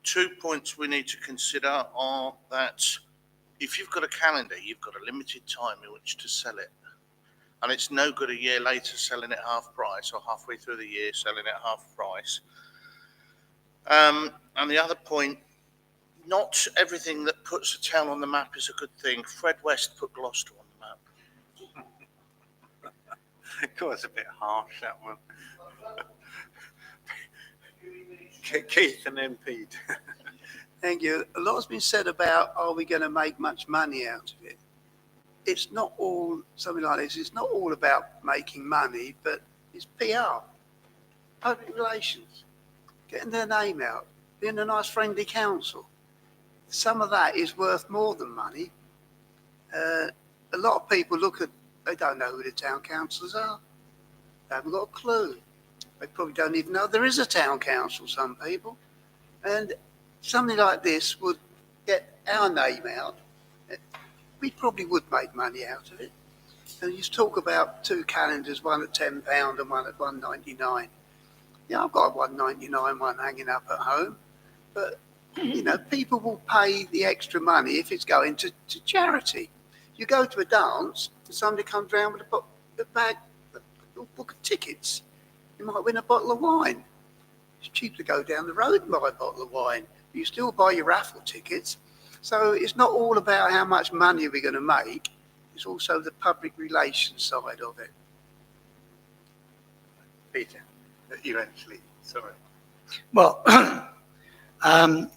2 points we need to consider are that if you've got a calendar, you've got a limited time in which to sell it. And it's no good a year later selling it half price, or halfway through the year selling it half price. And the other point, not everything that puts a town on the map is a good thing. Fred West put Gloucester on the map. Of course, a bit harsh, that one. Keith and MP. Thank you. A lot's been said about, are we going to make much money out of it? It's not all, something like this, it's not all about making money, but it's PR, public relations, getting their name out, being a nice friendly council. Some of that is worth more than money. A lot of people look at, they don't know who the town councillors are. They haven't got a clue. They probably don't even know there is a town council, some people. And something like this would get our name out. We probably would make money out of it. And you talk about 2 calendars, one at £10 and one at £1.99. Yeah, I've got a £1.99 one hanging up at home. But, you know, people will pay the extra money if it's going to charity. You go to a dance and somebody comes round with a bag, a book of tickets. You might win a bottle of wine. It's cheap to go down the road and buy a bottle of wine. You still buy your raffle tickets. So it's not all about how much money we're going to make. It's also the public relations side of it. Peter, eventually, sorry. Well, I'm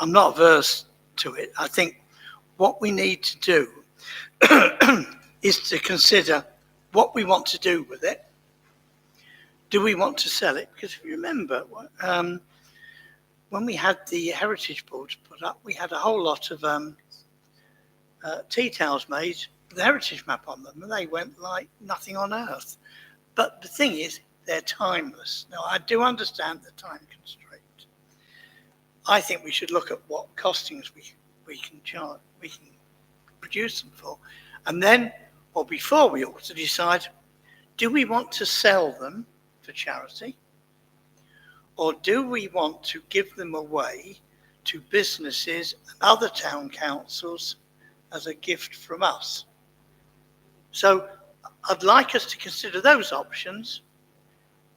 not averse to it. I think what we need to do is to consider what we want to do with it. Do we want to sell it? Because if you remember, when we had the heritage boards put up, we had a whole lot of tea towels made with the heritage map on them, and they went like nothing on earth. But the thing is, they're timeless. Now, I do understand the time constraint. I think we should look at what costings we can charge, we can produce them for, and then, or before, we ought to decide: do we want to sell them for charity? Or do we want to give them away to businesses and other town councils as a gift from us? So I'd like us to consider those options.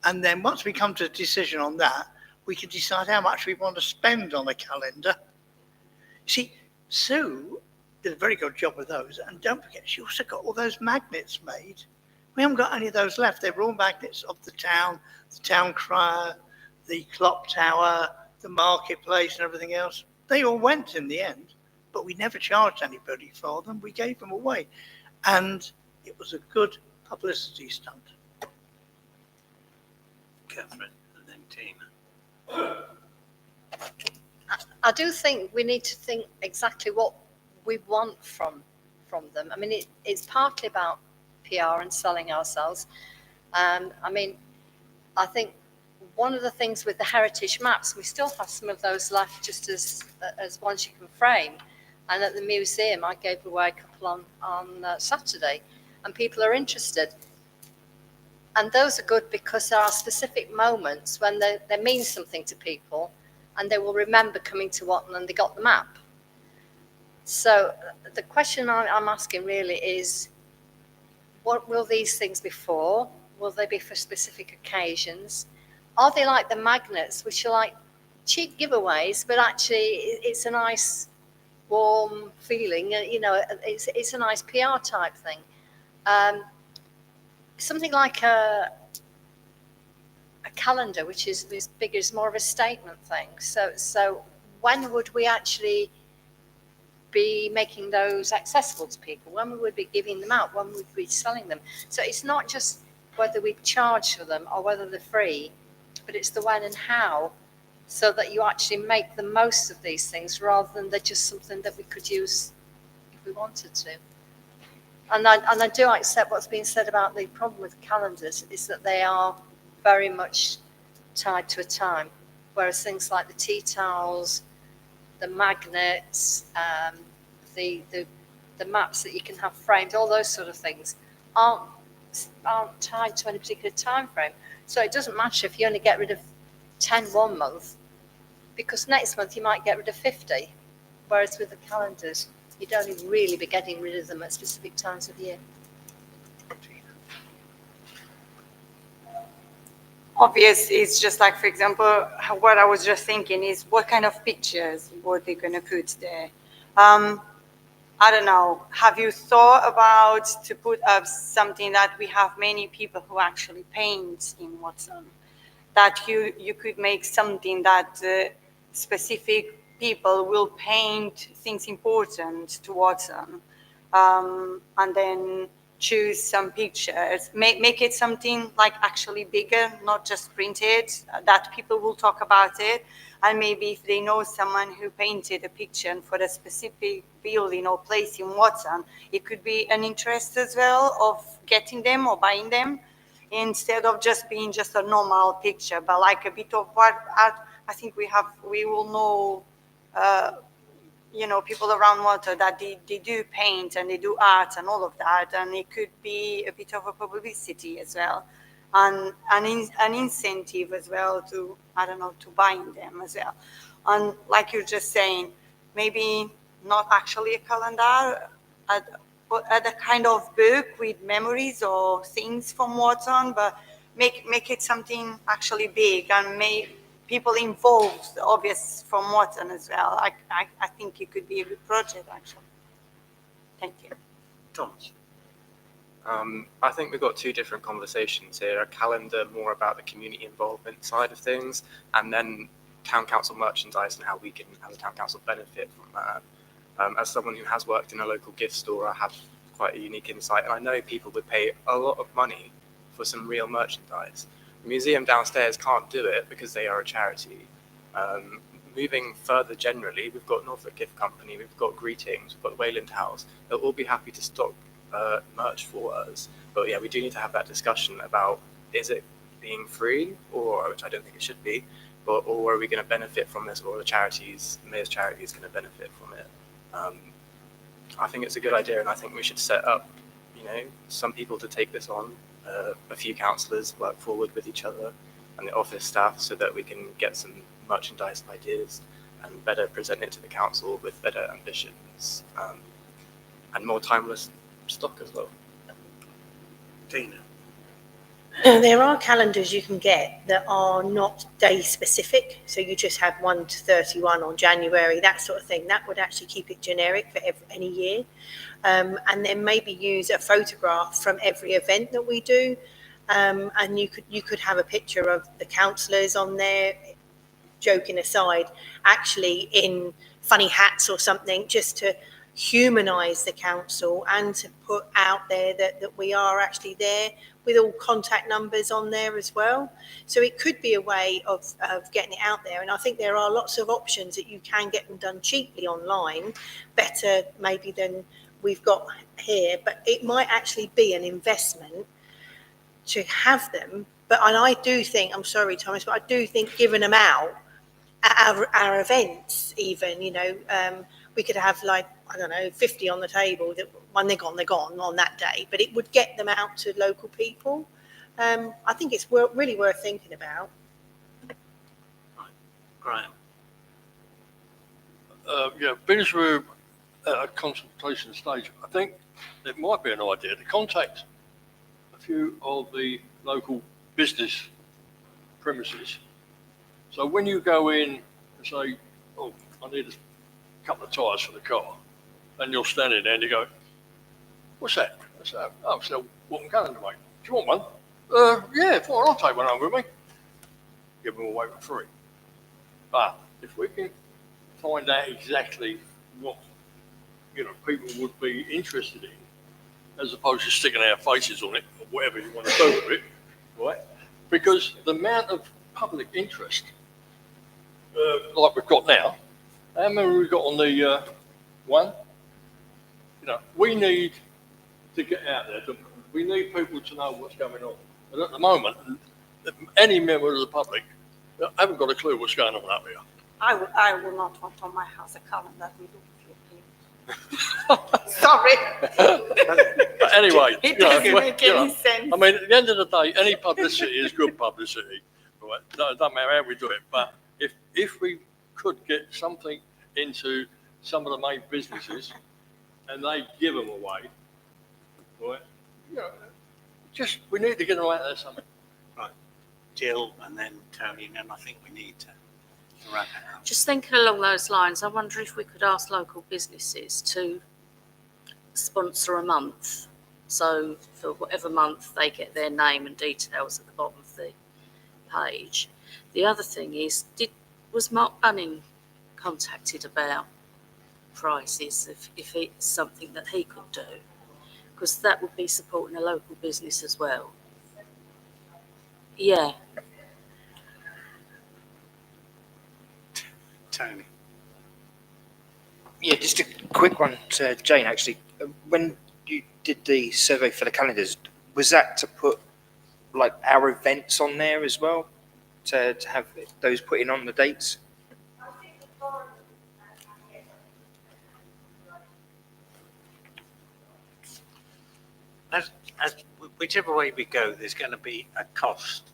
And then once we come to a decision on that, we can decide how much we want to spend on a calendar. See, Sue did a very good job with those. And don't forget, she also got all those magnets made. We haven't got any of those left. They were all magnets of the town crier, the clock tower, the marketplace and everything else. They all went in the end, but we never charged anybody for them. We gave them away. And it was a good publicity stunt. Catherine and then Tina. I do think we need to think exactly what we want from them. I mean, it's partly about PR and selling ourselves. I mean, I think one of the things with the heritage maps, we still have some of those left just as ones you can frame. And at the museum, I gave away a couple on Saturday, and people are interested. And those are good because there are specific moments when they mean something to people, and they will remember coming to Watton and they got the map. So the question I'm asking really is, what will these things be for? Will they be for specific occasions? Are they like the magnets, which are like cheap giveaways, but actually it's a nice, warm feeling? You know, it's a nice PR type thing. Something like a calendar, which is bigger, is more of a statement thing. So when would we actually be making those accessible to people? When we would be giving them out? When we would be selling them? So it's not just whether we charge for them or whether they're free, but it's the when and how, so that you actually make the most of these things rather than they're just something that we could use if we wanted to. And I do accept what's been said about the problem with calendars is that they are very much tied to a time, whereas things like the tea towels, the magnets, the maps that you can have framed, all those sort of things aren't tied to any particular time frame. So it doesn't matter if you only get rid of 10 one month, because next month you might get rid of 50. Whereas with the calendars, you'd only really be getting rid of them at specific times of the year. Obvious is just like, for example, what I was just thinking is what kind of pictures were they going to put there? I don't know. Have you thought about to put up something that we have many people who actually paint in Watton? That you could make something that specific people will paint things important to Watton, and then choose some pictures, make it something like actually bigger, not just printed, that people will talk about it. And maybe if they know someone who painted a picture for a specific building or place in Watton, it could be an interest as well of getting them or buying them, instead of just being just a normal picture, but like a bit of what I think we will know, people around Watton that they do paint and they do art and all of that, and it could be a bit of a publicity as well, and an incentive as well to, I don't know, to buying them as well. And like you're just saying, maybe not actually a calendar, a kind of book with memories or things from Watton, but make it something actually big and make people involved, obvious, from Watton as well. I think it could be a good project, actually. Thank you. Thomas? I think we've got two different conversations here. A calendar more about the community involvement side of things, and then town council merchandise and how we can, as a town council, benefit from that. As someone who has worked in a local gift store, I have quite a unique insight, and I know people would pay a lot of money for some real merchandise. The museum downstairs can't do it because they are a charity. Moving further generally, we've got Norfolk Gift Company, we've got Greetings, we've got Wayland House. They'll all be happy to stock merch for us. But yeah, we do need to have that discussion about, is it being free, or, which I don't think it should be, or are we going to benefit from this, or the mayor's charity is going to benefit from it? I think it's a good idea, and I think we should set up, some people to take this on, a few councillors work forward with each other and the office staff, so that we can get some merchandise ideas and better present it to the council with better ambitions, and more timeless stock as well. Dina? There are calendars you can get that are not day specific, so you just have 1 to 31 on January, that sort of thing. That would actually keep it generic for any year, and then maybe use a photograph from every event that we do, and you could have a picture of the councillors on there, joking aside, actually in funny hats or something, just to humanise the council and to put out there that we are actually there, with all contact numbers on there as well. So it could be a way of getting it out there. And I think there are lots of options that you can get them done cheaply online, better maybe than we've got here. But it might actually be an investment to have them. And I do think, I'm sorry, Thomas, but I do think giving them out at our events even, we could have 50 on the table that when they're gone on that day, but it would get them out to local people. I think it's really worth thinking about. Right. Graham? Being as we're at a consultation stage, I think it might be an idea to contact a few of the local business premises. So when you go in and say, oh, I need a couple of tyres for the car, and you're standing there and you go, what's that? What's that? Oh, it's a Watton calendar, mate. Do you want one? Yeah, fine, I'll take one home with me. Give them away for free. But if we can find out exactly what people would be interested in, as opposed to sticking our faces on it or whatever you want to do with it, right? Because the amount of public interest, like we've got now, how many we've got on the one? We need to get out there. We need people to know what's going on. And at the moment, any member of the public I haven't got a clue what's going on up here. I will not want on my house a calendar with Sorry. But anyway, It doesn't make any sense. I mean, at the end of the day, any publicity is good publicity. Right? It doesn't matter how we do it. But if we could get something into some of the main businesses and they give them away, right? Just we need to get them out there something. Right, Jill and then Tony, and then I think we need to wrap it up. Just thinking along those lines, I wonder if we could ask local businesses to sponsor a month. So for whatever month they get their name and details at the bottom of the page. The other thing is, was Mark Bunning contacted about prices if it's something that he could do? Because that would be supporting a local business as well. Yeah. Tony. Yeah, just a quick one to Jane, actually. When you did the survey for the calendars, was that to put like our events on there as well? To have those put in on the dates? As whichever way we go, there's going to be a cost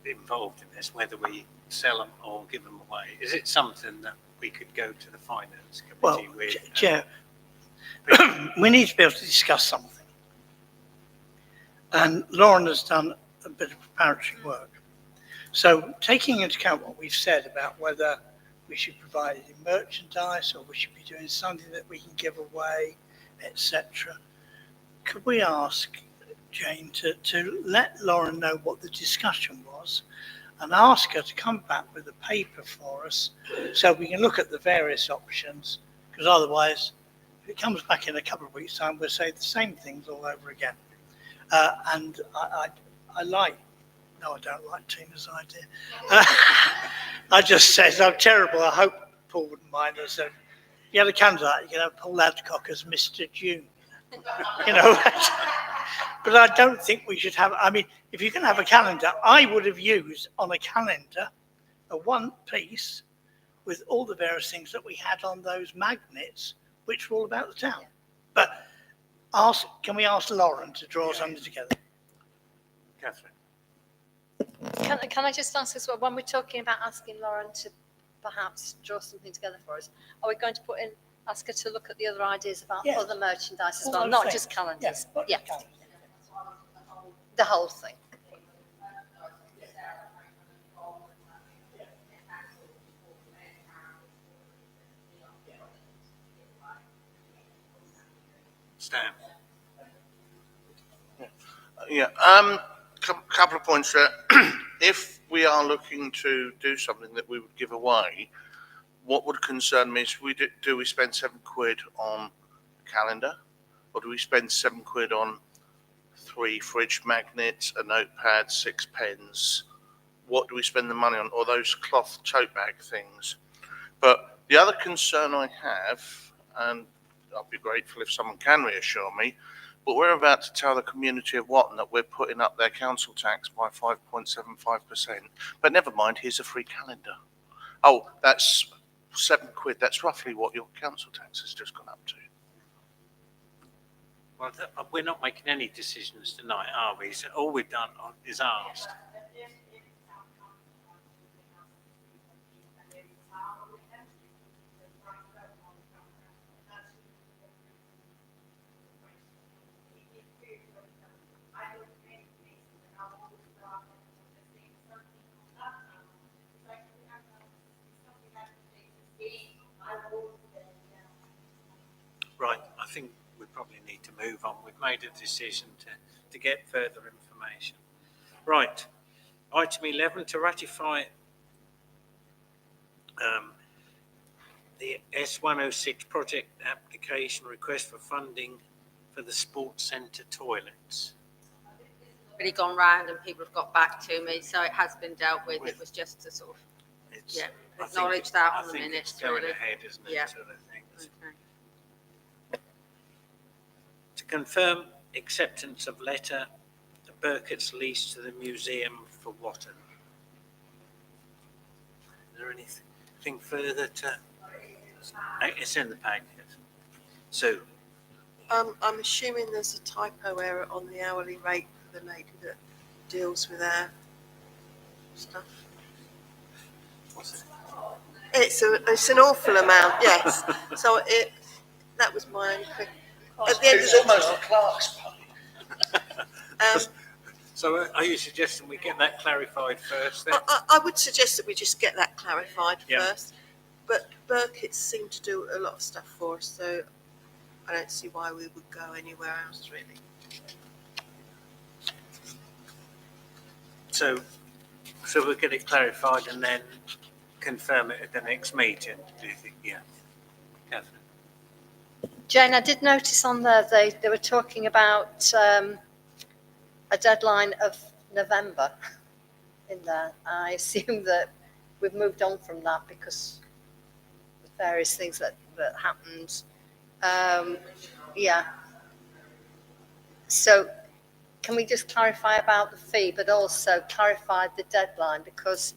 involved in this, whether we sell them or give them away. Is it something that we could go to the finance committee with? Chair, we need to be able to discuss something. And Lauren has done a bit of preparatory work. So taking into account what we've said about whether we should provide it in merchandise or we should be doing something that we can give away, etc. Could we ask Jane to let Lauren know what the discussion was and ask her to come back with a paper for us so we can look at the various options, because otherwise, if it comes back in a couple of weeks' time, we'll say the same things all over again. And I like, no, I don't like Tina's idea. I just said, I'm terrible. I hope Paul wouldn't mind. I said, if you had a candidate, you could have Paul Adcock as Mr. June. You know, but I don't think we should have, I mean, if you can have a calendar, I would have used on a calendar a one piece with all the various things that we had on those magnets, which were all about the town. But can we ask Lauren to draw something together? Catherine. Can I just ask as well, when we're talking about asking Lauren to perhaps draw something together for us, are we going to ask her to look at the other ideas about other merchandise as All well, those not things. just calendars? Yeah. The whole thing. Stan. Yeah, couple of points there. If we are looking to do something that we would give away, what would concern me is do we spend £7 on a calendar, or do we spend £7 on 3 fridge magnets, a notepad, 6 pens? What do we spend the money on? Or those cloth tote bag things? But the other concern I have, and I'll be grateful if someone can reassure me, but we're about to tell the community of Watton that we're putting up their council tax by 5.75%. But never mind, here's a free calendar. Oh, that's £7. That's roughly what your council tax has just gone up to. Well, we're not making any decisions tonight, are we? So all we've done is asked. Right, I think we probably need to move on. We've made a decision to get further information. Right, item 11, to ratify the S106 project application request for funding for the sports centre toilets. Really gone round and people have got back to me, so it has been dealt with. It was just to sort of, acknowledge that on the minutes. It's going really. ahead, isn't it? Yeah. Sort of things. Okay. To confirm acceptance of letter, the Burkett's lease to the museum for Watton. there anything further to? It's in the packet. Sue? I'm assuming there's a typo error on the hourly rate for the lady that deals with our stuff. What's it? It's an awful amount, yes. So that was my only quick. At the end It's of the almost a clerk's pay. So are you suggesting we get that clarified first then? I would suggest that we just get that clarified Yeah. first. But Burkitt's seem to do a lot of stuff for us, so I don't see why we would go anywhere else, really. So we'll get it clarified and then confirm it at the next meeting, do you think? Yeah. Catherine? Jane, I did notice on there they were talking about a deadline of November in there. I assume that we've moved on from that because of various things that happened. Yeah. So can we just clarify about the fee, but also clarify the deadline? Because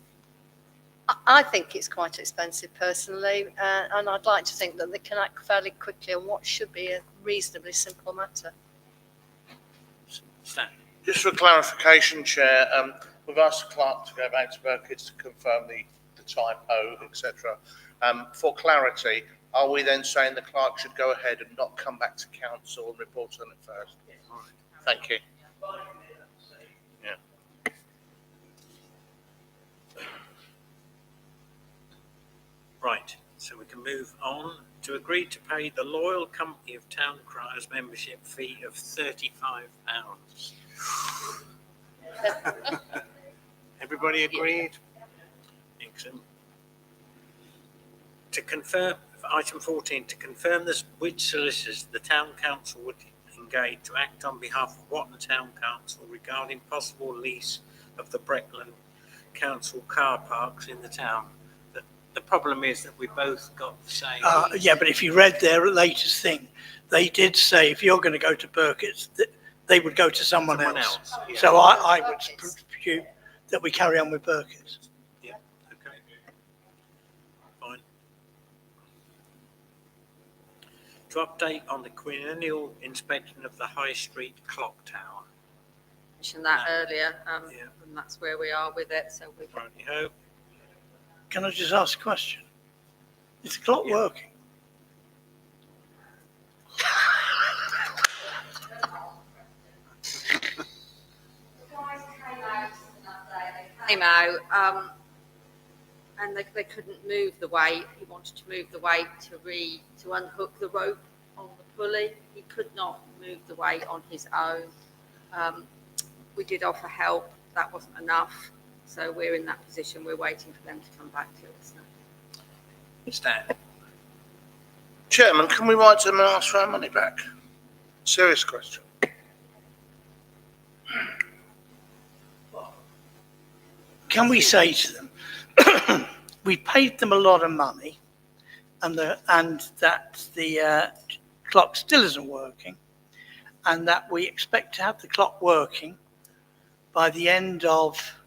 I think it's quite expensive personally, and I'd like to think that they can act fairly quickly on what should be a reasonably simple matter. Stan? Just for clarification, Chair, we've asked the clerk to go back to Burkitt's to confirm the typo, etc. For clarity, are we then saying the clerk should go ahead and not come back to council and report on it first? Thank you. Yeah. Right, so we can move on to agree to pay the Loyal Company of Town Criers membership fee of £35. Everybody agreed? Excellent. To confirm, item 14, to confirm this, which solicitors the Town Council would engage to act on behalf of Watton Town Council regarding possible lease of the Breckland Council car parks in the town. The problem is that we both got the same. Yeah, but if you read their latest thing, they did say if you're going to go to Burkitt's, that they would go to someone else. Yeah. So I would presume that we carry on with Burkitt's. Yeah, okay. Fine. To update on the quinennial inspection of the High Street Clock Tower. Mentioned that earlier, Yeah. and that's where we are with it. So we've Righty-ho. Can I just ask a question? Is the clock working? came out, and they couldn't move the weight. He wanted to move the weight to unhook the rope on the pulley. He could not move the weight on his own. We did offer help. That wasn't enough. So we're in that position. We're waiting for them to come back to us now. Stan? Chairman, can we write to them and ask for our money back? Serious question. Can we say to them, we paid them a lot of money and that the clock still isn't working, and that we expect to have the clock working by the end of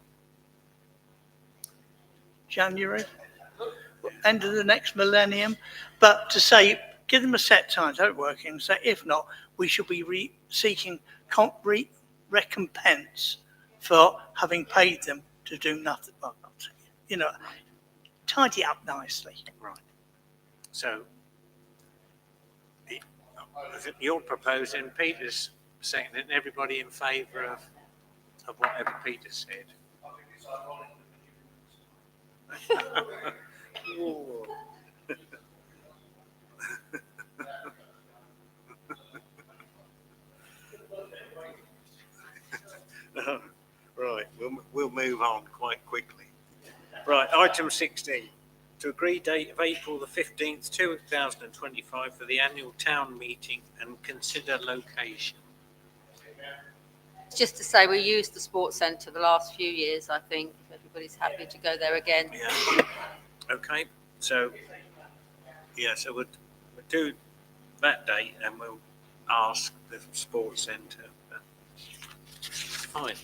January, end of the next millennium, but to say, give them a set time, don't working, and say, if not, we should be seeking recompense for having paid them to do nothing. Well, you know, tidy up nicely. Right. So, you're proposing, Peter's saying that everybody in favour of whatever Peter said. Right, we'll move on quite quickly. Right, item 16. To agree date of April the 15th, 2025 for the annual town meeting and consider location. Just to say, we used the sports centre the last few years, I think. Everybody's happy to go there again. Yeah. Okay, so, yeah, so we'll do that date and we'll ask the sports centre. Fine.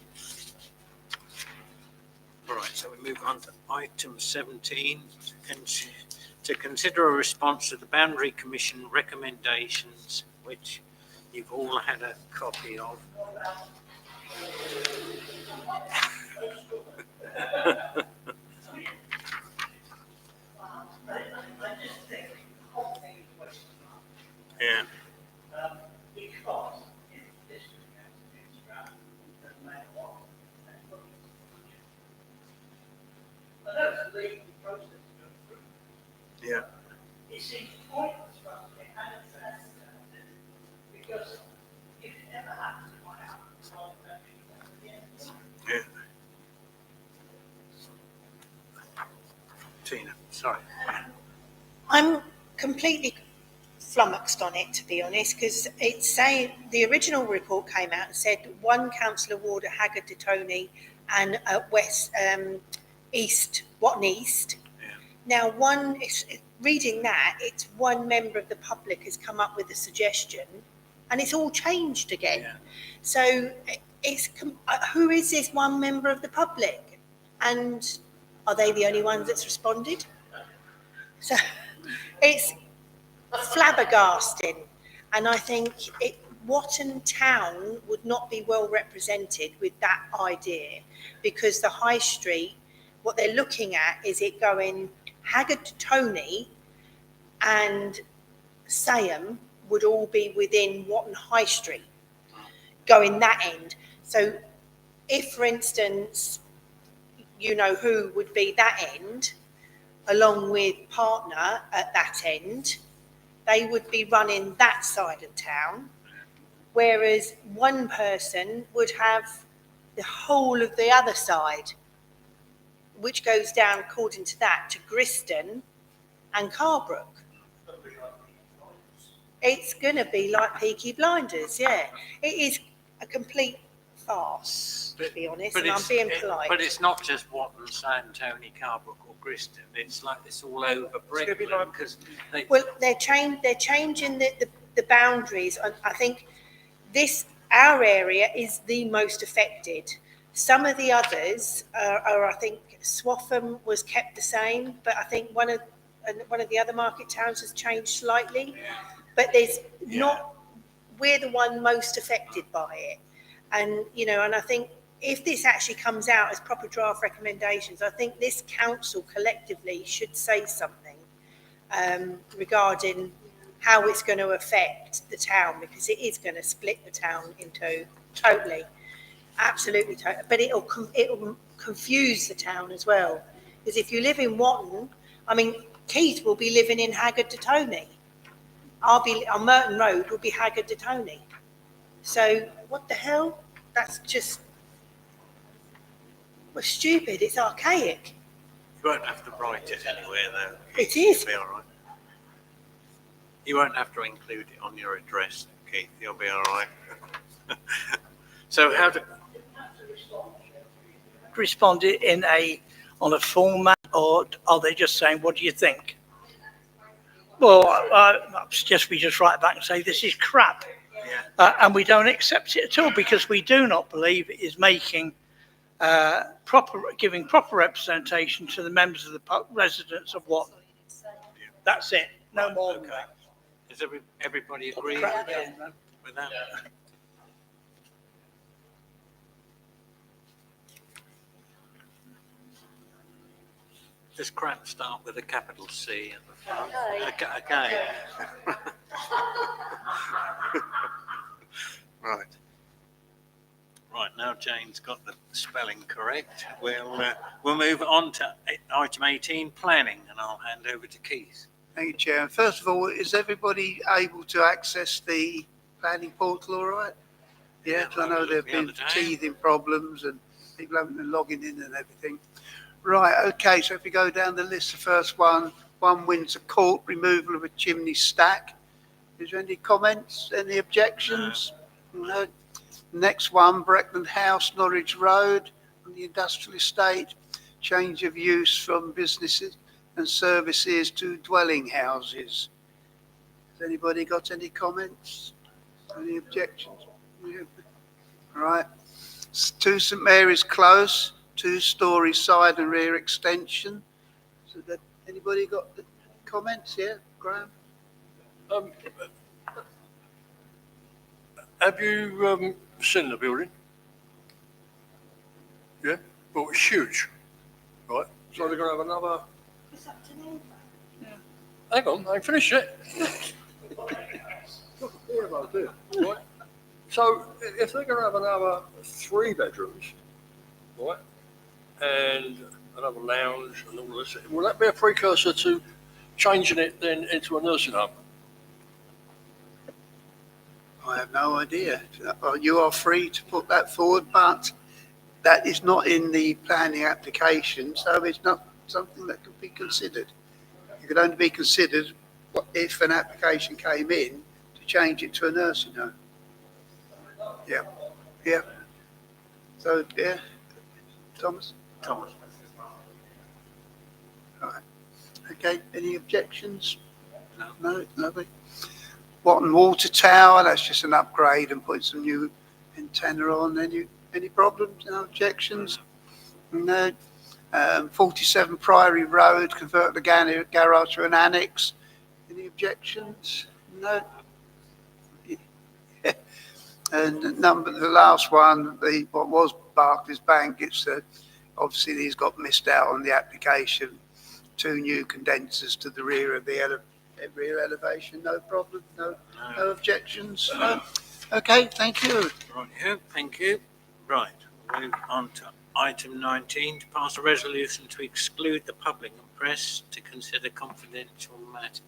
All right, so we move on to item 17, to consider a response to the Boundary Commission recommendations, which you've all had a copy of. Yeah. Because if the district council gets around, it doesn't matter what, that's what it's I know it's a legal process to go through. Yeah. It seems pointless for us to get access to it, because if it ever happens in my house, I'll Yeah. Tina, sorry. I'm completely flummoxed on it, to be honest, because it's saying the original report came out and said one councillor ward at Haggard de Tony and at East, Watton East. Yeah. Now, reading that, it's one member of the public has come up with a suggestion, and it's all changed again. Yeah. So who is this one member of the public, and are they the only ones that's responded? So it's flabbergasting, and I think Watton Town would not be well represented with that idea, because the High Street, what they're looking at is it going Haggard to Tony and Sayham would all be within Watton High Street, going that end. So if, for instance, you know who would be that end, along with partner at that end, they would be running that side of town, whereas one person would have the whole of the other side, which goes down, according to that, to Griston and Carbrook. It's going to be like Peaky Blinders, yeah. It is a complete farce, to be honest, and I'm being polite. But it's not just Watton, San Tony, Carbrook or Griston. It's like it's all over Britain, because Well, they're changing the boundaries. I think our area is the most affected. Some of the others are, I think, Swaffham was kept the same, but I think one of the other market towns has changed slightly. But there's not. We're the one most affected by it, and and I think if this actually comes out as proper draft recommendations, I think this council collectively should say something regarding how it's going to affect the town, because it is going to split the town into totally. Absolutely, but it'll confuse the town as well. Because if you live in Watton, I mean, Keith will be living in Haggard de Tony. I'll be on Merton Road. Will be Haggard de Tony. So what the hell? That's just stupid. It's archaic. you won't have to write it anywhere, though. It is. You'll be all right. You won't have to include it on your address, Keith. You'll be all right. So how do... Respond on a format, or are they just saying, what do you think? Well, I suggest we just write back and say this is crap. Yeah. And we don't accept it at all, because we do not believe it is making giving proper representation to the members of the residents of Watton. That's it. No Right, more okay. than that. Does everybody agree Crap, with that? Does crap start with a capital C at the front? Okay. Right. Right, now Jane's got the spelling correct. We'll move on to item 18, planning, and I'll hand over to Keith. Thank you, Chair. First of all, is everybody able to access the planning portal all right? Yeah, 'cause I know there have been teething problems and people haven't been logging in and everything. Right, okay, so if we go down the list, the first one, 1 Windsor Court, removal of a chimney stack. Is there any comments, any objections? No. Next one, Breckland House, Norwich Road, on the industrial estate, change of use from businesses and services to dwelling houses. Has anybody got any comments? Any objections? Yeah. Right. 2 St Mary's Close, two-storey side and rear extension. So that, anybody got the comments here? Graham? Have you seen the building? Yeah? Well, it's huge, right? So they're going to have another. Hang on, I ain't finished yet. Right? So if they're going to have another 3 bedrooms, right, and another lounge and all this, will that be a precursor to changing it then into a nursing home? I have no idea. You are free to put that forward, but that is not in the planning application, so it's not something that could be considered. It could only be considered if an application came in to change it to a nursing home. Yeah, yeah. So, yeah, Thomas? Thomas. Right. Okay, any objections? No, lovely. Watton Water Tower, that's just an upgrade and put some new antenna on. Any problems, no objections? No. 47 Priory Road, convert the garage to an annex. Any objections? No. And the last one, what was Barclays Bank, it's obviously these got missed out on the application. 2 new condensers to the rear of the rear elevation. No problem. No objections. No. Okay, thank you. Right, yeah, thank you. Right, we'll move on to item 19, to pass a resolution to exclude the public and press to consider confidential matters.